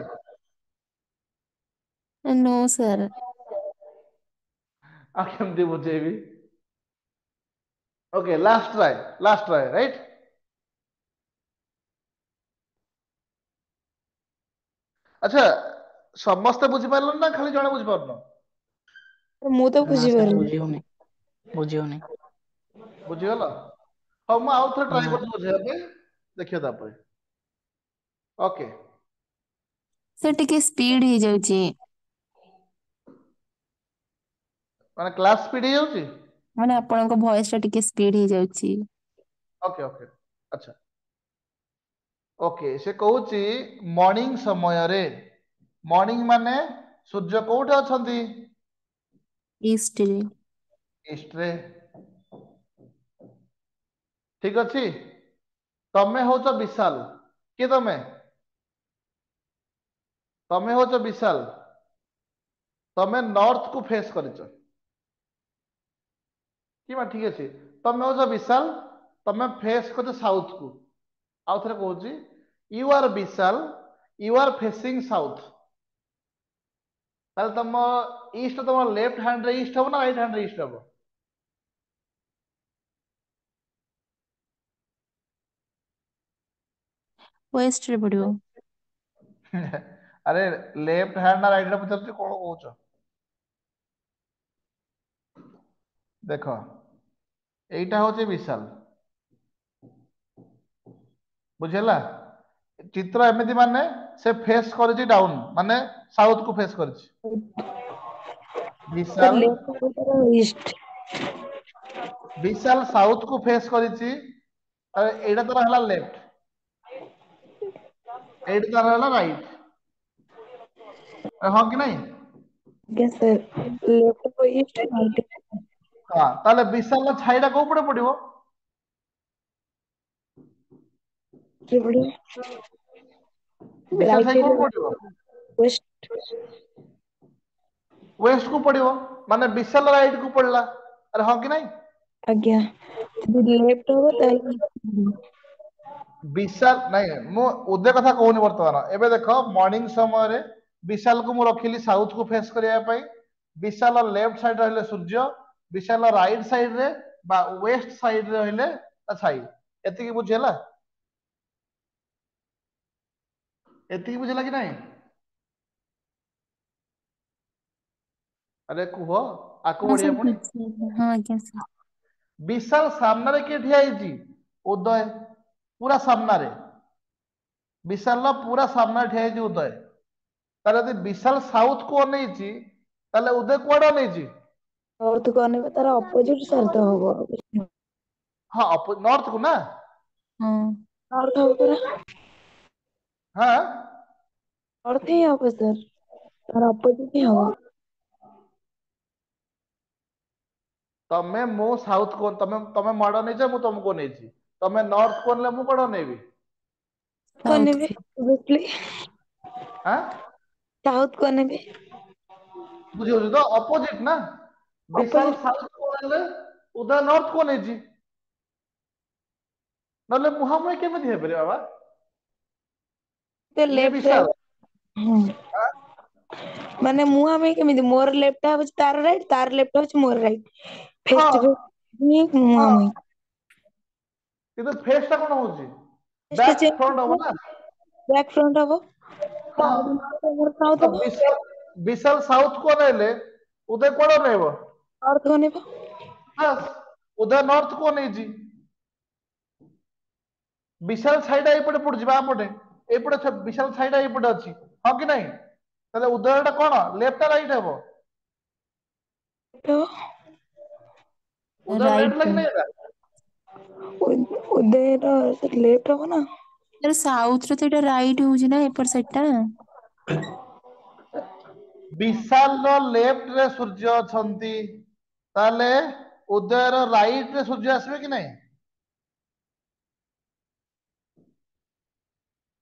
[SPEAKER 2] नो सर
[SPEAKER 1] ଆଉ କେମିତି ବୁଝେଇବି ଓକେ ଲାଷ୍ଟ ଟ୍ରାଏ ରାଇଟ୍ ଆଚ୍ଛା ସମସ୍ତେ ବୁଝିପାରିଲ ନା ଖାଲି ଜଣେ ବୁଝିପାରୁନ
[SPEAKER 3] ମୁଁ ତ
[SPEAKER 5] ନା ସାର୍
[SPEAKER 3] ବୁଝିପାରିଲି
[SPEAKER 5] ବୁଝିହଉନି
[SPEAKER 1] ବୁଝିଗଲ ହଉ ମୁଁ ଆଉ ଥରେ ଟ୍ରାଏ
[SPEAKER 5] ନା
[SPEAKER 1] କରୁଛି ବୁଝେଇବା ପାଇଁ ଦେଖିବା ତାପରେ ଓକେ
[SPEAKER 2] ସେ ଟିକେ ସ୍ପିଡ ହେଇଯାଉଛି
[SPEAKER 1] ମାନେ କ୍ଲାସ ସ୍ପିଡ ହେଇଯାଉଛି
[SPEAKER 2] ମାନେ ଆପଣଙ୍କ ଭଏସ ଟା ଟିକେ ସ୍ପିଡ ହେଇଯାଉଛି
[SPEAKER 1] ଓକେ ଆଚ୍ଛା ଓକେ ସେ କହୁଛି ମର୍ଣ୍ଣିଂ ସମୟରେ ମର୍ଣ୍ଣିଂ ମାନେ ସୂର୍ଯ୍ୟ କୋଉଠି ଅଛନ୍ତି
[SPEAKER 2] ଇଷ୍ଟରେ
[SPEAKER 1] ଇଷ୍ଟରେ ଠିକ ଅଛି ତମେ ହଉଛ ବିଶାଲ କିଏ ତମେ ହଉଛ ବିଶାଲ ତମେ ନର୍ଥ କୁ ଫେସ୍ କରିଛ କିମ୍ବା ଠିକ ଅଛି ତମେ ହଉଛ ବିଶାଲ ତମେ ଫେସ୍ କରିଛ ସାଉଥ କୁ ଆଉ ଥରେ କହୁଛି you are Vishal you are facing south ତାହେଲେ ତମ ଇଷ୍ଟ ତମ ଲେଫ୍ଟ ହ୍ୟାଣ୍ଡ ରେ ଇଷ୍ଟ ହବ ନା ରାଇଟ ହ୍ୟାଣ୍ଡ ରେ ଇଷ୍ଟ ହବ
[SPEAKER 2] ୱେଷ୍ଟରେ ପଡିବ
[SPEAKER 1] ଆରେ ଲେଫ୍ଟ ହ୍ୟାଣ୍ଡ ନା ରାଇଟ ରେ ପଚାରୁଛି କଣ କହୁଛ ଦେଖ ଏଇଟା ହଉଛି ବିଶାଲ ବୁଝିହେଲା ଚିତ୍ର ଏମିତି ମାନେ ସେ ଫେସ୍ କରିଛି ଡାଉନ ମାନେ ସାଉଥ କୁ ଫେସ୍ କରିଛି
[SPEAKER 3] सर
[SPEAKER 1] ବିଶାଲ
[SPEAKER 3] लेफ्ट को ईस्ट
[SPEAKER 1] ବିଶାଲ ସାଉଥ କୁ ଫେସ୍ କରିଛି ଏଇଟା ତାର ହେଲା ଲେଫ୍ଟ ଏଇଟା ତାର ହେଲା ରାଇଟ ହଁ କି ନାଇଁ
[SPEAKER 3] आज्ञा सर लेफ्ट को ईस्ट राइट
[SPEAKER 1] ହଁ ତାହେଲେ ବିଶାଲର ଛାଇଟା କୋଉ ପଟେ ପଡିବ
[SPEAKER 3] से पड़े
[SPEAKER 1] ବିଶାଲ
[SPEAKER 3] राइट
[SPEAKER 1] ଛାଇ କୋଉଠି ପଡିବ
[SPEAKER 3] वेस्ट
[SPEAKER 1] ୱେଷ୍ଟ କୁ ପଡିବ ମାନେ ବିଶାଲ ରାଇଟ କୁ ପଡିଲା ଆରେ ହଁ କି ନାଇଁ
[SPEAKER 3] आज्ञा यदि लेफ्ट हो ताहले
[SPEAKER 1] ବିଶାଲ ନାଇଁ ମୁଁ ଉଦୟ କଥା କହୁନି ବର୍ତ୍ତମାନ ଏବେ ଦେଖ ମର୍ଣ୍ଣିଂ ସମୟରେ ବିଶାଲକୁ ମୁଁ ରଖିଲି ସାଉଥ କୁ ଫେସ୍ କରିବା ପାଇଁ ବିଶାଲ ଲେଫ୍ଟ ସାଇଡ୍ ରହିଲେ ସୂର୍ଯ୍ୟ ବିଶାଲ ରାଇଟ ସାଇଡ୍ ରେ ବା ୱେଷ୍ଟ ସାଇଡ୍ ରେ ରହିଲେ ତା ଛାଇ ଏତିକି ବୁଝି ହେଲା ଏତିକି ବୁଝିଲା କି ନାଇଁ ଆରେ କୁହ ଆକୁ
[SPEAKER 2] ହଁ
[SPEAKER 1] ବଢିଆ
[SPEAKER 2] ସାର୍
[SPEAKER 1] ପୁଣି
[SPEAKER 2] ହଁ ଆଜ୍ଞା ସାର୍
[SPEAKER 1] ବିଶାଲ ସାମ୍ନାରେ କିଏ ଠିଆ ହେଇଛି ଉଦୟ ପୁରା ସାମ୍ନାରେ ବିଶାଲର ପୁରା ସାମ୍ନାରେ ଠିଆ ହେଇଛି ଉଦୟ ତାହେଲେ ଯଦି ବିଶାଲ ସାଉଥ କୁ ଅନେଇଛି ତାହେଲେ ଉଦୟ କୁଆଡେ ଅନେଇଛି
[SPEAKER 3] नॉर्थ को आने में तारा अपोजिट सर तो होगा
[SPEAKER 1] ହଁ ନର୍ଥ କୁ ନା
[SPEAKER 2] ହଁ
[SPEAKER 3] नॉर्थ हो पूरा
[SPEAKER 1] ହଁ
[SPEAKER 3] नॉर्थ ही होगा सर तारा अपोजिट ही होगा
[SPEAKER 1] ତମେ ମୁଁ ସାଉଥ କୁ ତମେ ତମେ ମାଡ ନେଇଛ ମୁଁ ତମକୁ ନେଇଛି ତମେ ନର୍ଥ କୁ ଅନେଇଲେ ମୁଁ କୁଆଡେ ଅନେଇବି
[SPEAKER 3] कोने
[SPEAKER 2] ସାଉଥ
[SPEAKER 3] में ऑब्वियसली
[SPEAKER 1] ହଁ
[SPEAKER 3] साउथ कोने में
[SPEAKER 1] ବୁଝିହଉଛି ତ ଅପୋଜିଟ ନା ବିଶାଲ
[SPEAKER 3] ଅପୋଜିଟ
[SPEAKER 1] ସାଉଥ କୁ ଅନେଇଲେ ଉଦୟ ନର୍ଥ କୁ ଅନେଇଛି ନହେଲେ ମୁହାଁମୁହିଁ କେମିତି ହେଇପାରିବ ବାବା
[SPEAKER 3] तो
[SPEAKER 1] ଇଏ
[SPEAKER 3] लेफ्ट रे
[SPEAKER 1] ବିଶାଲ ଆଁ?
[SPEAKER 3] माने मुहा में केमिति मोर लेफ्ट होच तार लेफ्ट होच मोर राइट फेस
[SPEAKER 1] ହଁ
[SPEAKER 3] टू फेस नी मुहा
[SPEAKER 1] ହଁ
[SPEAKER 3] में
[SPEAKER 1] କିନ୍ତୁ ଫେସ୍ ଟା କଣ ହଉଛି
[SPEAKER 3] फेस टा
[SPEAKER 1] ବ୍ୟାକ୍ ଫ୍ରଣ୍ଟ ହବ
[SPEAKER 3] चेंज
[SPEAKER 1] ନା
[SPEAKER 3] बैक फ्रंट हबो
[SPEAKER 1] ହଁ
[SPEAKER 3] मोर साउथ
[SPEAKER 1] ତ
[SPEAKER 3] हबो
[SPEAKER 1] ବିଶାଲ ସାଉଥ କୁ ଅନେଇଲେ ଉଦୟ କୁଆଡେ ଅନେଇବ
[SPEAKER 3] नॉर्थ कोने पे
[SPEAKER 1] ବାସ୍ ଉଦୟ ନର୍ଥ କୁ ଅନେଇଛି ବିଶାଲ ଛାଇଟା ଏଇପଟେ ପଡୁଛି ବାଁ ପଟେ ଏଇପଟେ ବିଶାଲ ଛାଇଟା ଏଇପଟେ ଅଛି ହଁ କି ନାଇଁ ତାହେଲେ ଉଦୟଟା କଣ ଲେଫ୍ଟ ନା ରାଇଟ୍ ହବ
[SPEAKER 3] तो
[SPEAKER 1] ଉଦୟ ଲେଫ୍ଟ
[SPEAKER 2] ରାଇଟ୍
[SPEAKER 1] ଲାଗି ନାଇଁ ଏଟା
[SPEAKER 3] उदय रो लेफ्ट हबो ना
[SPEAKER 2] ସାଉଥ ରେ ତ ଏଇଟା ରାଇଟ୍ ହଉଛି ନା ଏପଟ ସାଇଡ ଟା
[SPEAKER 1] विशाल लेफ्ट रे सूर्य अछंती ताले उदयर राइट रे सूर्य आसबे कि नहीं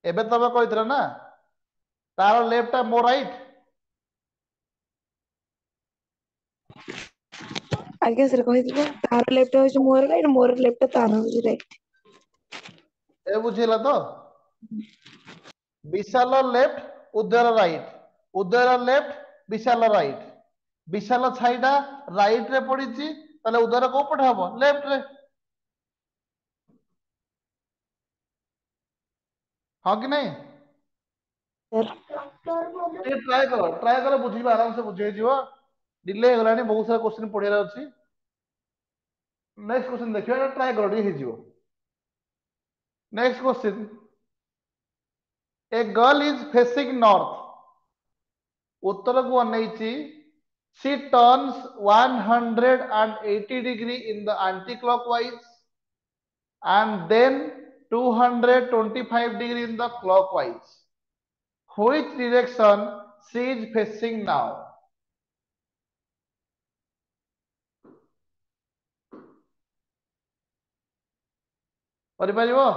[SPEAKER 1] एबे तबे कहितरा ना तार लेफ्ट आ मो राइट
[SPEAKER 3] आगे सर कहिथिले तार लेफ्ट होची मोर लेफ्ट तार होची राइट
[SPEAKER 1] ए बुझिला तो विशाल लेफ्ट उदयर राइट उदयर लेफ्ट विशाल राइट विशाल छाईटा राइट रे पड़ीची ताले उदयर को पठा हबो लेफ्ट रे हाँ कि नहीं
[SPEAKER 3] सर
[SPEAKER 1] ट्राई करो बुझी आराम से बुझे जीव डिले हो गलानी बहुत सारा क्वेश्चन पढ़ियार अछि नेक्स्ट क्वेश्चन देखियो ट्राई करो डी हे जीव next question a girl is facing north उत्तर को अनैची she turns 180 degree in the anti-clockwise and then 225 degree in the clockwise which direction she is facing now परिपारिबो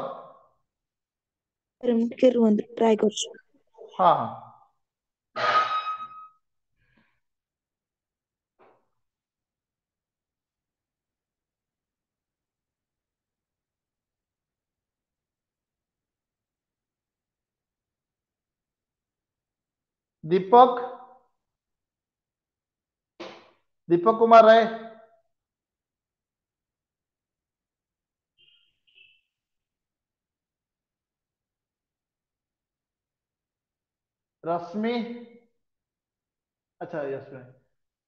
[SPEAKER 3] सर के रुहन ट्राई करछु
[SPEAKER 1] हाँ दीपक दीपक कुमार राय रश्मि अच्छा yes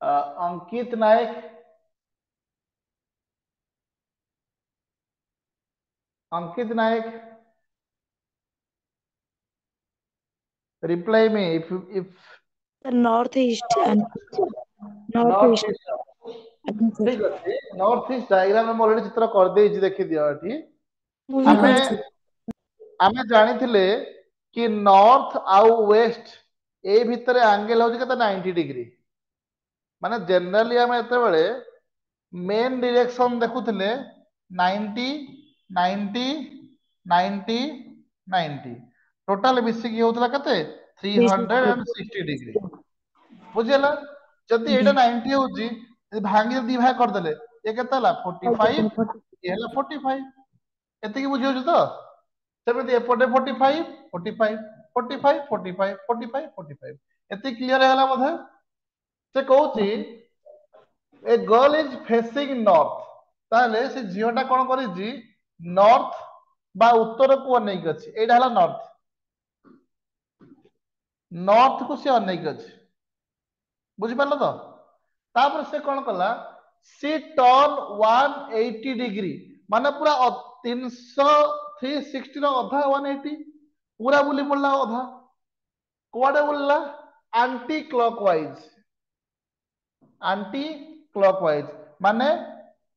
[SPEAKER 1] Ankit Nayak Ankit Nayak reply me if
[SPEAKER 3] sir north east north
[SPEAKER 1] north
[SPEAKER 3] east
[SPEAKER 1] east
[SPEAKER 3] आगे sir
[SPEAKER 1] ठीक अच्छे north east diagram में already चित्र कर देइछि देखि दियो एठी
[SPEAKER 3] मु भी
[SPEAKER 1] आमे
[SPEAKER 3] करछु
[SPEAKER 1] आमे जानिथिले कि नॉर्थ आउ वेस्ट ए भितरे एंगल होछि केते 90 डिग्री माने जनरली आमे एते बेले मेन डायरेक्शन देखुथिले 90 90 90 90 टोटल मिसिकी होतला केते 360 डिग्री बुझिला जदि एटा 90 होछि भांगी दी भाग कर देले ये केते हला 45 ये हला 45 एते की बुझियो तो सेମିତି एपटे 45 45 45 45 45 45 एते क्लियर हैला बोधे से कहूची a girl is facing north ताले से झियोटा कोन करिजी नॉर्थ बा उत्तर को अनेक अछि एटा हला नॉर्थ नॉर्थ को से अनेक अछि बुझि पारलो तो तापर से कोन कला सी टर्न 180 डिग्री माने पूरा 300 360 रो अधा 180 पूरा बुली पड़ला अधा कोआडे बुलला एंटी क्लॉकवाइज माने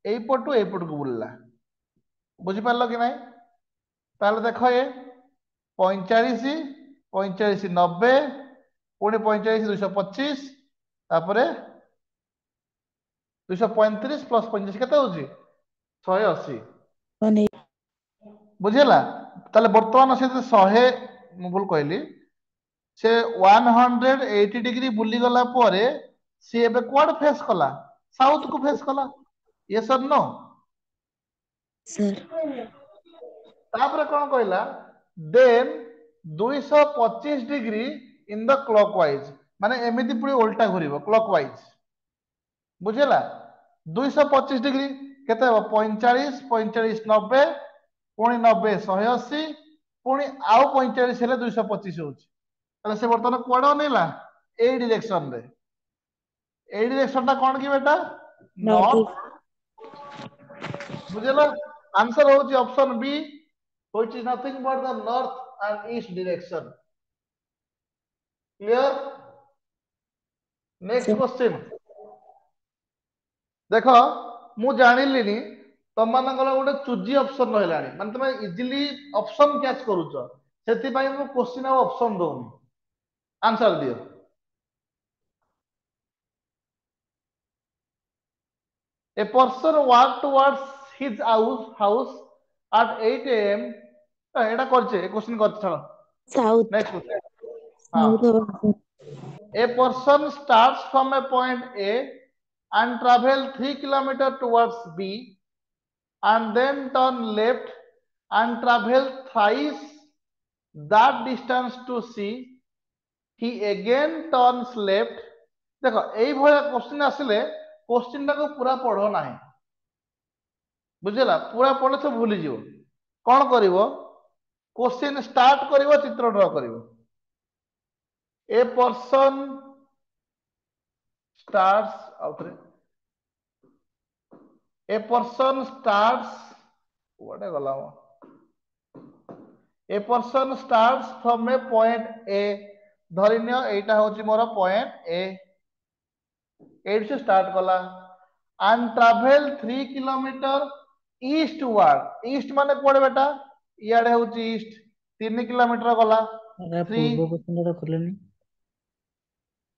[SPEAKER 1] एई पटु एई पटु को बुलला बुझि पारलो कि नहीं ताले देखो ये 45 45 90 पुणी 45 225 तापरे 235 प्लस 85 केते होची 180
[SPEAKER 3] माने
[SPEAKER 1] बुझिला ताले वर्तमान से 100 मु भूल कहली से 180 डिग्री बुली गला परे सी एबे क्वाड फेस कला साउथ को फेस कला यस और नो
[SPEAKER 3] सर
[SPEAKER 1] तापरे कोन कहला then 225 degree in the clockwise माने एमिति पुरी उल्टा घुरिबो क्लॉकवाइज बुझिला 225 डिग्री केते हो 45 45 90 पुणी 90 180 पुणी आउ 45 हेले 225 होची ताले से वर्तमान कोड नेला ए डायरेक्शन रे ए डायरेक्शन ता कोन की बेटा
[SPEAKER 3] नॉर्थ
[SPEAKER 1] नॉर्थ बुझिला आंसर होची option B which is nothing but the north and east direction clear next
[SPEAKER 3] sir
[SPEAKER 1] question देखो मु जानिलिनी तुम मानकर गोटे चूजी ऑप्शन रहलानी माने तुम इजीली ऑप्शन कैच करूछ सेति पई मु क्वेश्चन आ ऑप्शन दोनी आंसर दियो A person walked towards his house at 8 a.m. এটা করছে এই কোশ্চেন করছে ছাড়ো
[SPEAKER 3] সাউথ
[SPEAKER 1] নেক্সট কোশ্চেন হ্যাঁ
[SPEAKER 3] সাউথ হবার sir.
[SPEAKER 1] A person starts from a point A and travel 3 kilometers towards B and then turn left and travel thrice that distance to C. He again turns left. দেখো এই ভଳିଆ question আসলে কোশ্চেনটাକୁ পুরা পঢ় ନାହିଁ ବୁଝିଲା ପୁରା ପଢିଲେ ସବୁ ଭୁଲିଯିବ କଣ କରିବ କୋଶ୍ଚେନ ଷ୍ଟାର୍ଟ କରିବ ଚିତ୍ର ଡ୍ର କରିବ ଏ person starts outre a person starts what gala a person starts from a point A ধরিনিয় এইটা হচ্ছে মোর পয়েন্ট A এইট से स्टार्ट कला and travel 3 kilometre eastward east माने कोडे बेटा इयाडे होची east 3 किलोमीटर गला
[SPEAKER 5] अरे
[SPEAKER 1] 3
[SPEAKER 5] पूर्व क्वेश्चन टा खोलनी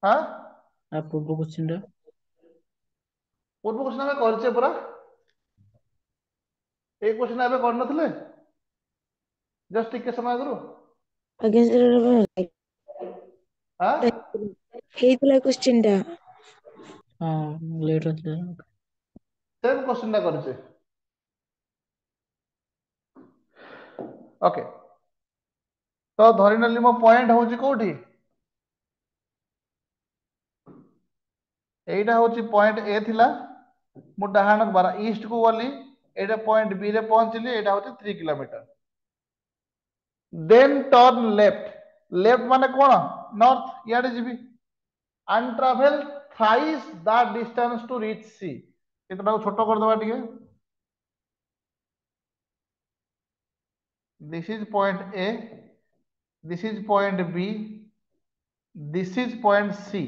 [SPEAKER 1] हां
[SPEAKER 5] आ पूर्व क्वेश्चन टा
[SPEAKER 1] पूर्व क्वेश्चन में करछे पूरा ए क्वेश्चन आबे कर नथले जस्ट टिके समय करू
[SPEAKER 3] ଆଜ୍ଞା ସାର୍
[SPEAKER 1] हां
[SPEAKER 3] ହେଇଥିଲା କ୍ୱେଶ୍ଚିନ୍ ଟା
[SPEAKER 5] हां लेट होता
[SPEAKER 1] सेम क्वेश्चन ना करछे ओके तो धरि नली मो पॉइंट होची कोठी एटा होची पॉइंट ए थिला मु डाहाण बारा ईस्ट को गली एटा पॉइंट बी रे पहुंचली एटा होची 3 kilometre then turn left left माने कोन नॉर्थ याडे जीबी and travel thrice that distance to reach C इतना को छोटो कर दबा ठीक this is point A this is point B this is point C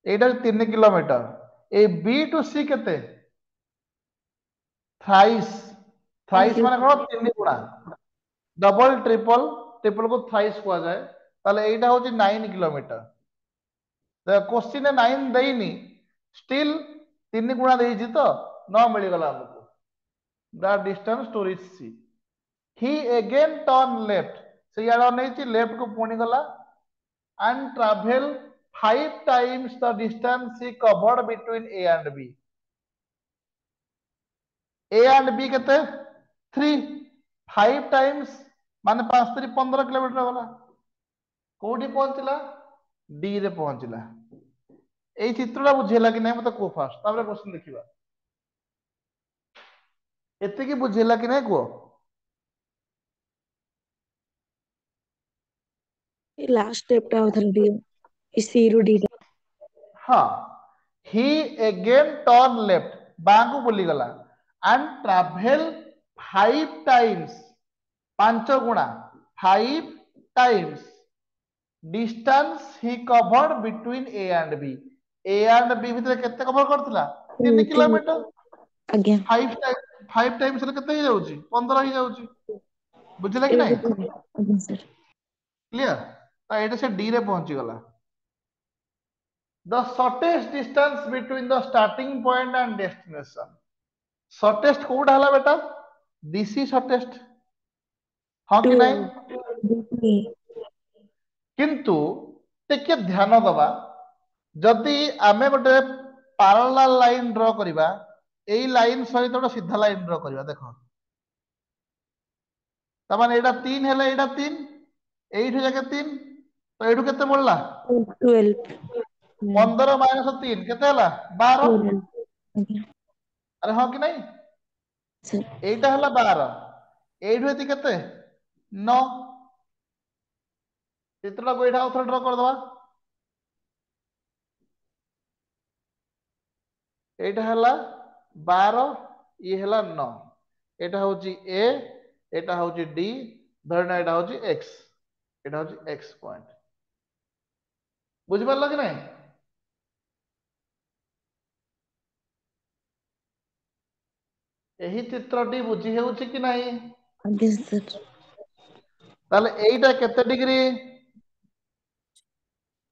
[SPEAKER 1] Etah 3 kilometre A B to C केते thrice thrice माने कोन 3 गुणा डबल ट्रिपल ट्रिपल को थ्राइस कुआ जाए ताले एटा होची 9 किलोमीटर द क्वेश्चन 9 देइनी स्टिल 3 गुणा देइछि तो न मिली गला हमको the distance to reach C he again turn left से याडा नैछि लेफ्ट को पुणी गला and travel 5 times the distance he covered between A and B A and B केते 3 5 टाइम्स माने 5 3 15 किलोमीटर गला कोठी पहुंचला डी रे पहुंचला এই চিত্রটা বুঝিলা কি নাই মতে কো ফার্স্ট তারপরে কোশ্চেন দেখিবা এতে কি বুঝিলা কি নাই কো
[SPEAKER 3] ଏ ଲାଷ୍ଟ ଷ୍ଟେପ୍ ଟା ଆଉଥରେ ଟିକେ ଏ ସି ରୁ ଡି ଟା
[SPEAKER 1] हां ही अगेन टर्न लेफ्ट बांकू बुली गला एंड ट्रैवल 5 टाइम्स 5 गुणा 5 times distance he covered between A and B A and B भितर केते कवर करथिला 3 किलोमीटर
[SPEAKER 3] ଆଜ୍ଞା
[SPEAKER 1] 5 टाइम्स रे केते ही जाउची 15 ही जाउची बुझिला कि
[SPEAKER 3] ଏବେ
[SPEAKER 1] नहीं
[SPEAKER 3] ବୁଝିଲି ଆଜ୍ଞା ସାର୍
[SPEAKER 1] क्लियर तो एटा से डी रे पहुंची गला the shortest distance between the starting point and destination shortest कोडा हला बेटा this is shortest हां कि नहीं किंतु टिके ध्यान दबा जदि आमे गोटे पैरेलल लाइन ड्रा करिबा एई लाइन सहित गोटे सीधा लाइन ड्रा करिबा देखो त माने एटा 3 हेला एटा 3 एइठु जाके 3 तो एइठु केते बोलला
[SPEAKER 3] 12
[SPEAKER 1] 15 माइनस 3 केते हला 12
[SPEAKER 3] ଆଜ୍ଞା
[SPEAKER 1] अरे हां कि नहीं
[SPEAKER 3] ସାର୍
[SPEAKER 1] एइटा हला 12 एइठु एति केते 9 चित्रटा को एइठा उथर ड्रा कर दबा एइठा हला 12 ये हला 9 एटा होची ए एटा होची डी धरना एटा होची एक्स एटा होची एक्स पॉइंट बुझि पारला कि नहीं एही चित्रटी बुझी हेउची कि नहीं
[SPEAKER 3] ଆଜ୍ଞା ସାର୍
[SPEAKER 1] ताले एइटा केते डिग्री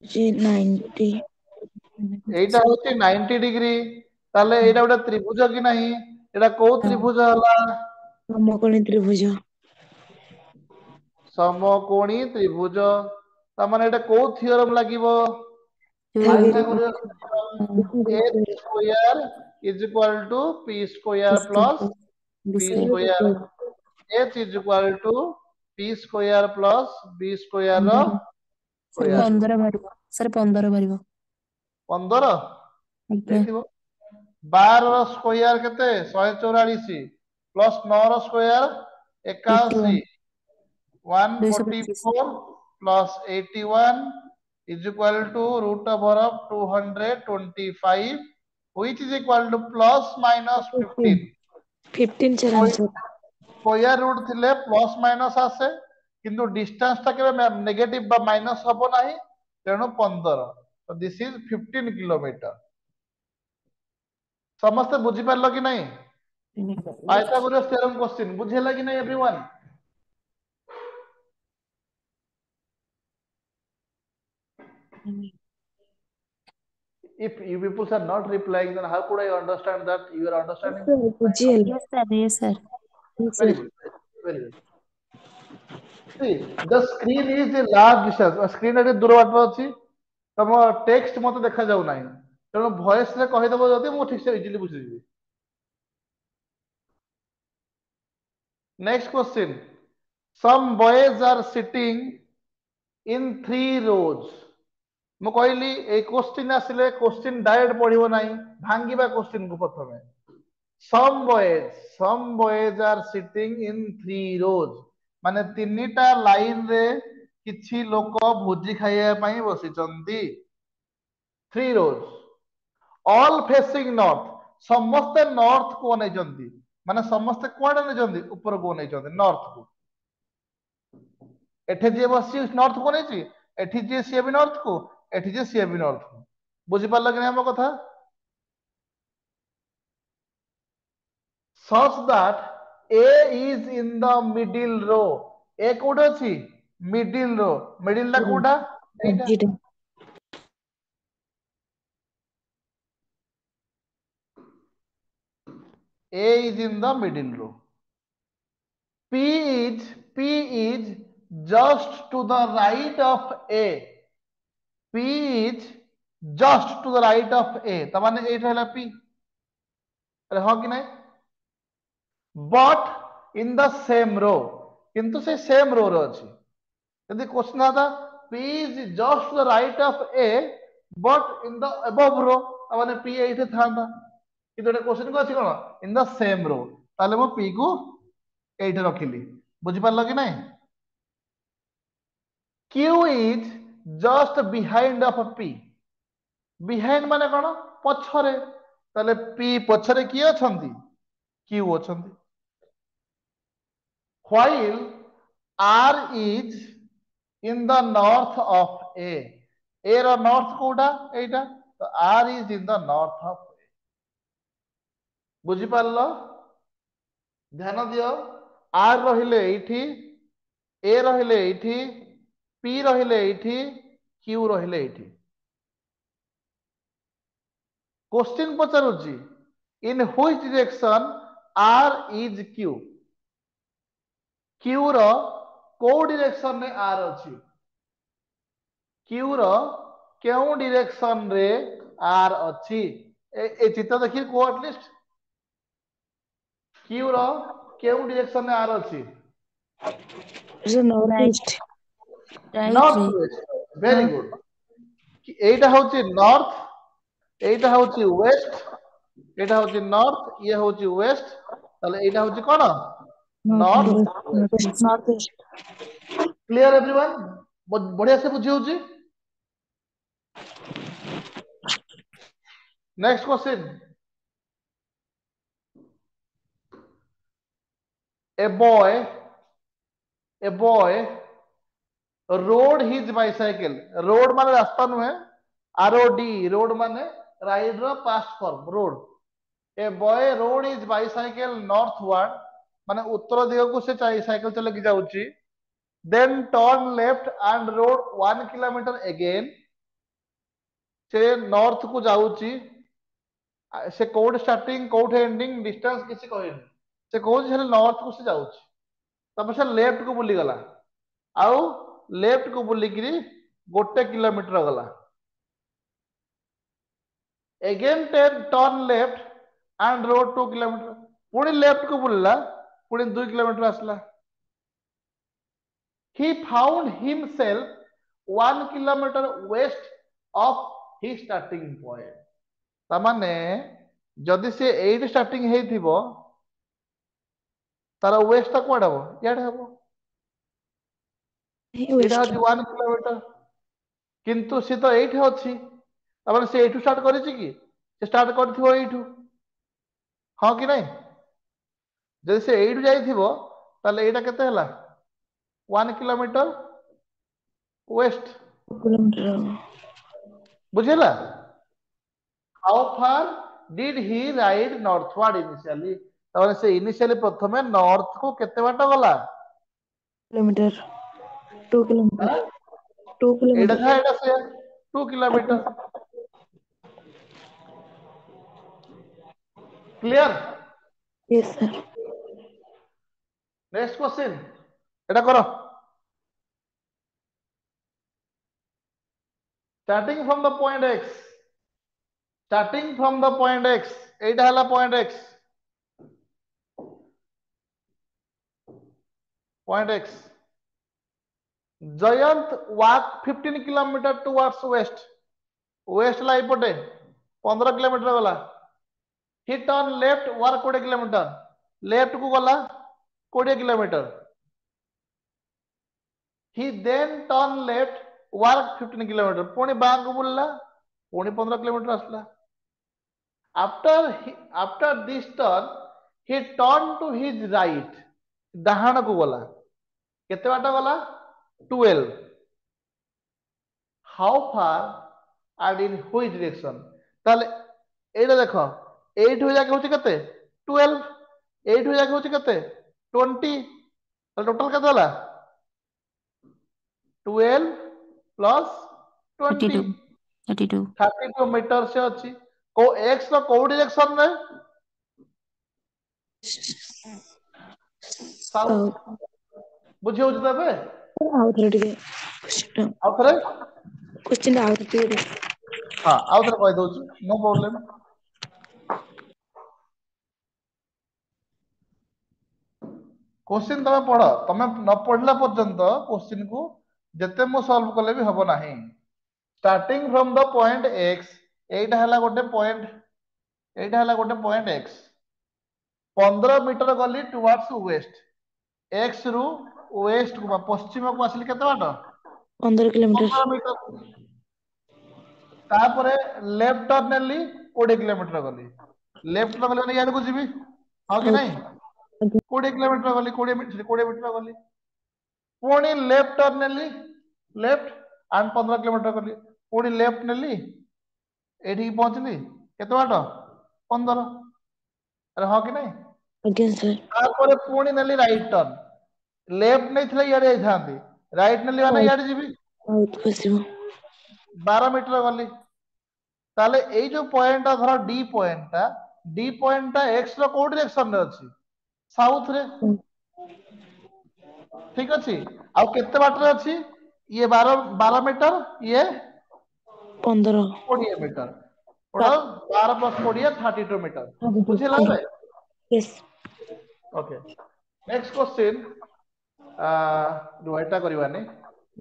[SPEAKER 3] जी 90
[SPEAKER 1] एइटा होची 90 डिग्री ताले एटा गोटे त्रिभुज कि नहीं एटा को त्रिभुज हला
[SPEAKER 3] समकोणी त्रिभुज
[SPEAKER 1] समकोणी त्रिभुज ता माने एटा को थ्योरम लागिवो Pythagoras theorem a square is equal to p square plus b square h is equal to p square plus b square रो
[SPEAKER 2] सर
[SPEAKER 1] स्क्वायर
[SPEAKER 2] 15 बारिबो सर 15 बारिबो
[SPEAKER 1] 15
[SPEAKER 2] आज्ञा
[SPEAKER 1] देखिबो 12 रो स्क्वायर केते 144 प्लस 9 रो square 81
[SPEAKER 2] 225
[SPEAKER 1] 144 plus 81 is equal to root over of 225 which is equal to plus minus 15
[SPEAKER 3] 15 सर answer
[SPEAKER 1] square root थिले प्लस माइनस आसे किंतु डिस्टेंस ता केबे नेगेटिव बा माइनस हबो नाही तेणु 15 तो दिस इज 15 किलोमीटर समस्त बुझी पारलो कि नहीं पाइथागोरस थ्योरम क्वेश्चन बुझेला कि नहीं everyone if you people are not replying then how could I understand that you are understanding
[SPEAKER 3] बुझियल
[SPEAKER 2] yes sir yes sir
[SPEAKER 1] very good very good see the screen is a large distance screen रे दूर बाट अछि तम text मते देखा जाउ नाही तेणु वॉइस रे कहि दबो जदी मु ठीक से इजीली बुझि जेबी next question some boys are sitting in 3 rows मु कहली ए क्वेश्चन आसिले क्वेश्चन डायरेक्ट पढिबो नाही भांगीबा क्वेश्चन को प्रथमे some boys are sitting in 3 rows माने तीनटा लाइन रे किछि लोक भोजी खाइया पई बसिचंती 3 rows all facing north समस्त नॉर्थ को नै जंती माने समस्त कोडे नै जंती ऊपर को नै जंती नॉर्थ को एठे जे बसी नॉर्थ को नै छी एठी जे सी भी नॉर्थ को एठी जे सी भी नॉर्थ को बुझी पारला कि हम कथा such that A is in the middle row A code अछि middle row middle ला कोडा एटा
[SPEAKER 3] zeta
[SPEAKER 1] A is in the middle row P is just to the right of A P is just to the right of A त माने एटा हला P अरे हो कि नहीं but in the same row किंतु से सेम रो रो अछि यदि क्वेश्चन आता P is just to the right of A but in the above row त माने P एठे थांदा किंतु एटा क्वेश्चन को अछि कोन इन द सेम रो ताले मो P को एठे रखिली बुझि पारलो कि नहीं Q is just behind of P behind माने कोन पछरे ताले P पछरे की अछंती Q अछंती while R is in the north of A A row north कोडा एटा तो R is in the north of A बुझि पारलो ध्यान दियो R रहिले एठी A रहिले एठी P रहिले एठी Q रहिले एठी क्वेश्चन पचारुची in which direction R is Q Q रो को डायरेक्शन में R अछि Q रो केउ डायरेक्शन रे R अछि ए चित्र देखि को एटलीस्ट Q रो केउ डायरेक्शन में R अछि
[SPEAKER 3] north
[SPEAKER 2] right
[SPEAKER 3] east
[SPEAKER 2] right
[SPEAKER 1] north
[SPEAKER 2] रे
[SPEAKER 1] वेस्ट वेरी गुड एटा होची नॉर्थ एटा होची वेस्ट एटा होची नॉर्थ ये होची वेस्ट ताले एटा होची कोन north west
[SPEAKER 3] north east
[SPEAKER 1] clear everyone बढ़िया से बुझी होची next question a boy rode his bicycle road माने रास्ता नुहे ROD road माने राइड रो past form rode a boy rode is bicycle northward माने उत्तर दिग को से साइकिल चले की जाउची then turn left and rode 1 kilometre again से नॉर्थ को जाउची से कोड स्टार्टिंग कोड एंडिंग डिस्टेंस किसी कहनी से कहूँ से नॉर्थ को से जाऊँ तब से लेफ्ट को बुली गला आउ लेफ्ट को बुलिकी गोटे किलोमीटर गला again turn left and road 2 kilometre पुणी लेफ्ट को बुलला पुणी 2 किलोमीटर आसला he found himself 1 kilometer west of his starting point तामाने जदि से एट स्टार्टिंग हेइथिबो तार वेस्ट ता कोड हबो याडे हबो एटा
[SPEAKER 3] वेस्ट
[SPEAKER 1] हची 1 किलोमीटर किंतु से तो एट अछि तामाने से एठू स्टार्ट करिछि कि से स्टार्ट करथिबो एठू हां कि नहीं जदि से एठू जाइथिबो ताले एटा केते हला 1 किलोमीटर वेस्ट
[SPEAKER 3] किलोमीटर
[SPEAKER 1] बुझिला how far did he ride northward initially तामाने से इनिशियली प्रथमे नॉर्थ को केते बाट गला
[SPEAKER 3] किलोमीटर 2 किलोमीटर 2
[SPEAKER 1] एटा
[SPEAKER 3] किलोमीटर
[SPEAKER 1] था एटा से 2 kilometre clear
[SPEAKER 3] yes sir
[SPEAKER 1] next question एटा करो starting from the point x starting from the point x एटा हला point x Jayant walk 15 kilometre towards west west ला इपटे 15 किलोमीटर गला ही टर्न लेफ्ट वर 20 किलोमीटर लेफ्ट को गला 20 kilometre he then turn left वर 15 किलोमीटर पुणी बां को बुलला पुणी 15 किलोमीटर आसला after this turn he turn to his right डाहाण को गला केते बाट गला 12 how far and in which direction ताले एटा देखो 8 हो जाके होची केते 12 8 हो जाके होची केते 20 ताले टोटल केते होला 12 प्लस 20
[SPEAKER 2] 32 32
[SPEAKER 1] 32 मीटर से अछि को x रो को डायरेक्शन में साउथ बुझियो तबे
[SPEAKER 3] ଆଉ ଥରେ ଟିକେ क्वेश्चन
[SPEAKER 1] आउ थरे
[SPEAKER 3] ଆଉ ଥରେ ଟିକେ
[SPEAKER 1] हां आउ थरे कहि दउछु नो प्रॉब्लम क्वेश्चन तमे पढ़ तमे न पढ़ला पर्यंत क्वेश्चन को जते मो सॉल्व कले भी हबो नाही starting from the point x एटा हला गोटे पॉइंट x 15 मीटर गली टुवर्ड्स वेस्ट x रु वेस्ट को पश्चिम को आसिल केते बाट
[SPEAKER 3] 15 किलोमीटर
[SPEAKER 1] 15 मीटर तापरे लेफ्ट टर्न नेली 20 किलोमीटर गली लेफ्ट टर्न गली याड को जीबी हां कि नहीं 20 किलोमीटर गली 20 मीटर गली पुणी लेफ्ट टर्न नेली लेफ्ट एंड 15 किलोमीटर गली पुणी लेफ्ट नेली एठी पहुंचली केते बाट 15 अरे हां कि नहीं
[SPEAKER 3] ଆଜ୍ଞା ସାର୍
[SPEAKER 1] तापरे पुणी नेली राइट टर्न लेफ्ट नहीं थले याडे जाथांती राइट नेली माने याडे जीबी
[SPEAKER 3] ସାଉଥକୁ ଆସିବ
[SPEAKER 1] 12 मीटर गली ताले एई जो पॉइंट धर डी पॉइंट टा एक्स रो को डायरेक्शन रे अछि साउथ रे ठीक अछि आ केते बाटर अछि ये 12 मीटर ये
[SPEAKER 3] 15
[SPEAKER 1] 20 मीटर टोटल 12 प्लस 20 32 मीटर बुझिला बे
[SPEAKER 3] यस
[SPEAKER 1] ओके नेक्स्ट क्वेश्चन दुइटा करबानी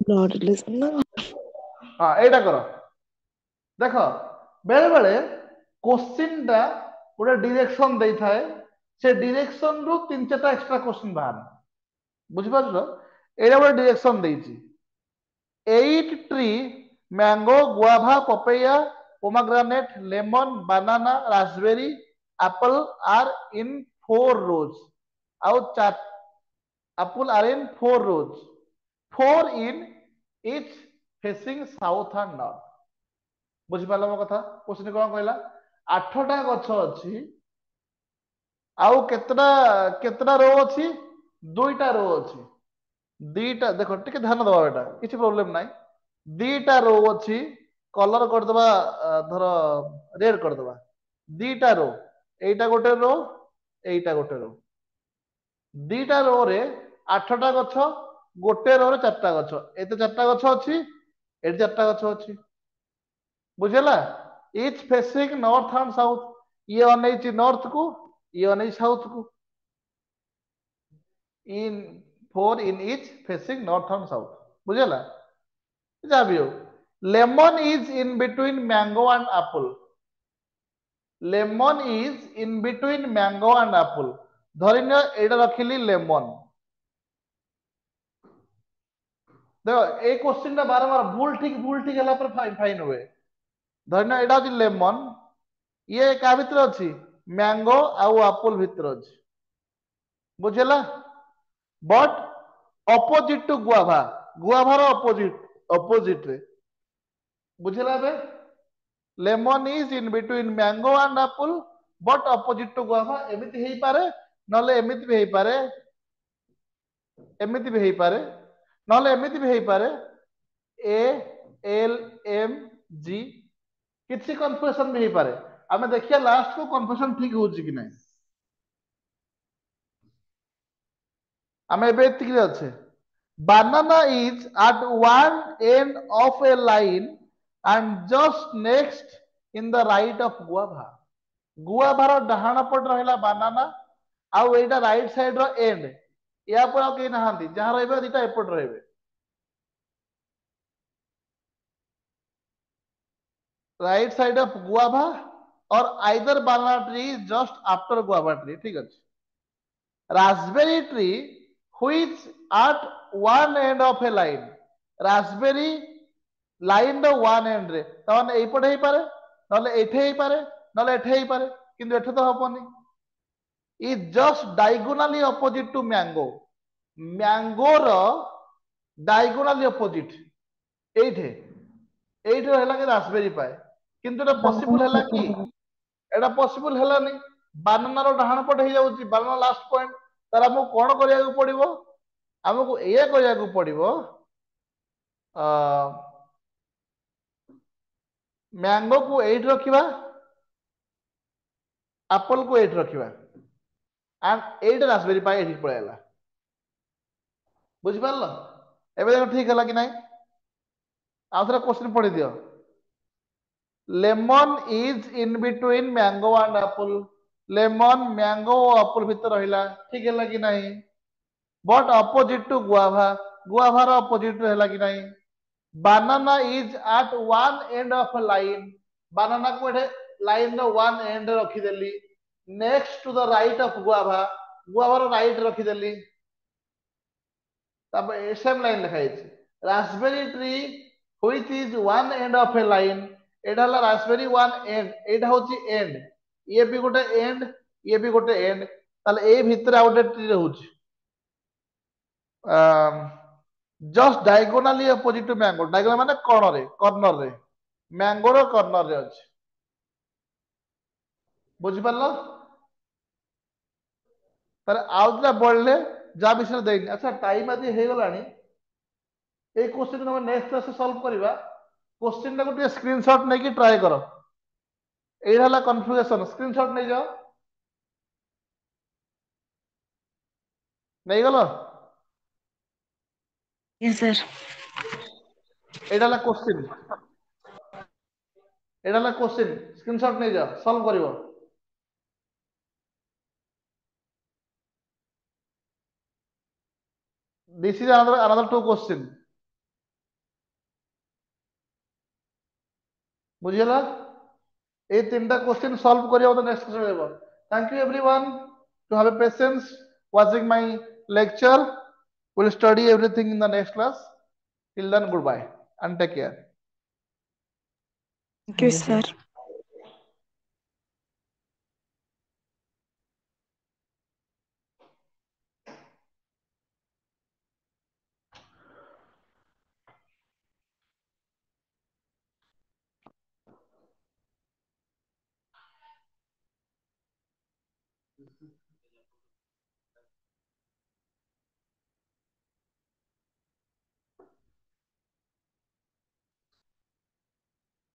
[SPEAKER 3] ब्लड रिलेशन ना
[SPEAKER 1] हां एटा करो देखो बेले बेले क्वेश्चन टा गोटे डायरेक्शन देई थाए से डायरेक्शन रु 3-4 एक्स्ट्रा क्वेश्चन बाहर बुझि पारलो एटा गोटे डायरेक्शन देइची 8 tree mango guava papaya pomegranate lemon banana raspberry apple are in 4 rows आउ चार apple are in 4 rows 4 in each facing south and north बुझि पालो मो कथा क्वेश्चन कोन कहला 8टा गछ अछि आउ केतरा केतरा रो अछि 2टा रो अछि दीटा देखो टिके ध्यान दबा बेटा किछि प्रॉब्लम नाही दीटा रो अछि कलर कर दबा धर रेड कर दबा दिटा रो एटा गोटे रो एटा गोटे रो दिटा रो रे 8टा गछ गोटे रो रे 4टा गछ एते 4टा गछ अछि एते 4टा गछ अछि बुझला each facing north and south ये अनैछि नॉर्थ को ये अनैछि साउथ को in four in each facing north and south बुझला जा भी हो lemon is in between mango and apple lemon is in between mango and apple धरिन एटा रखिली लेमन देखो ए क्वेश्चन टा बारंबार भूल ठीक हला पर फाइन फाइन हुए धरिन एटा अछि लेमन ये का भीतर अछि मैंगो आउ एप्पल भीतर अछि बुझला बट अपोजिट टू गुआभा गुआभार अपोजिट रे बुझला बे lemon is in between mango and apple but opposite to guava एमिति हेई पारे नले एमिति भी हेई पारे एमिति भी हेई पारे नले एमिति भी हेई पारे ए एल एम जी किसी कन्फ्यूजन भी हेई पारे आमे देखिया लास्ट को कन्फ्यूजन ठीक होउची कि नहीं आमे एबे एतिक अच्छे banana is at one end of a line and just next in the right of guava guava रो डहाण पट रहला banana आउ एटा राइट साइड रो एंड या पर के नहांती जहां रहबे दिटा एपट रहबे राइट साइड ऑफ गुआभा और either banana tree is just after guava tree ठीक अछि raspberry tree which at one end of a line raspberry line row one and ray तने एपट हेई पारे नले एठे हेई पारे नले एठे हेई पारे किंतु एठे तो हबनी is just diagonally opposite to mango mango row diagonally opposite एठे एठे हैला के रास्पबेरी पाए किंतु एटा पॉसिबल हैला कि एटा पॉसिबल हैलानी बानाना रो डहाण पट हेई जाउची बानाना लास्ट पॉइंट तार हमको कोन करिया को पड़िबो हमको एया करिया को पड़िबो मैंगो को एट रखिबा एप्पल को एट रखिबा एंड एट रास्पबेरी पाए एठी पळेला बुझि पारलो एबे देखो ठीक हला कि नहीं आउथरा क्वेश्चन पढ़ी दियो lemon is in between mango and apple lemon mango और एप्पल भीतर रहिला ठीक हला कि नहीं but opposite to guava guava रो अपोजिट रहला कि नहीं banana is at one end of a line banana को एठे लाइन रो वन एंड रखी देली next to the right of guava guava रो राइट रखी देली तब सेम लाइन लिखा है raspberry tree which is one end of a line एटा हला रास्पबेरी वन एंड एटा होची एंड ये भी गोटे एंड ये भी गोटे एंड ताले ए भीतर आ गोटे ट्री रहउची just diagonally opposite to mango diagonal माने कॉर्नर रे मैंगो रो कॉर्नर रे अछि बुझि पारलो तर आउतरा बढ़ले जा विषय देनी अच्छा टाइम आदि हे गलानी ए क्वेश्चन हम नेक्स्ट क्लास सॉल्व करबा क्वेश्चन टा को स्क्रीनशॉट नै कि ट्राई करो ए हला कन्फ्यूजन स्क्रीनशॉट नै जाओ नै गलो
[SPEAKER 3] यस सर
[SPEAKER 1] एटा हला क्वेश्चन एटा हला क्वेश्चन स्क्रीनशॉट नै जाओ सॉल्व करिवो this is another two question बुझिला ए तीनटा क्वेश्चन सॉल्व करियो तो नेक्स्ट क्वेश्चन लेबो thank you everyone to have a patience watching my lecture we'll study everything in the next class till then goodbye and take care
[SPEAKER 3] thank you
[SPEAKER 5] ji sir
[SPEAKER 3] sir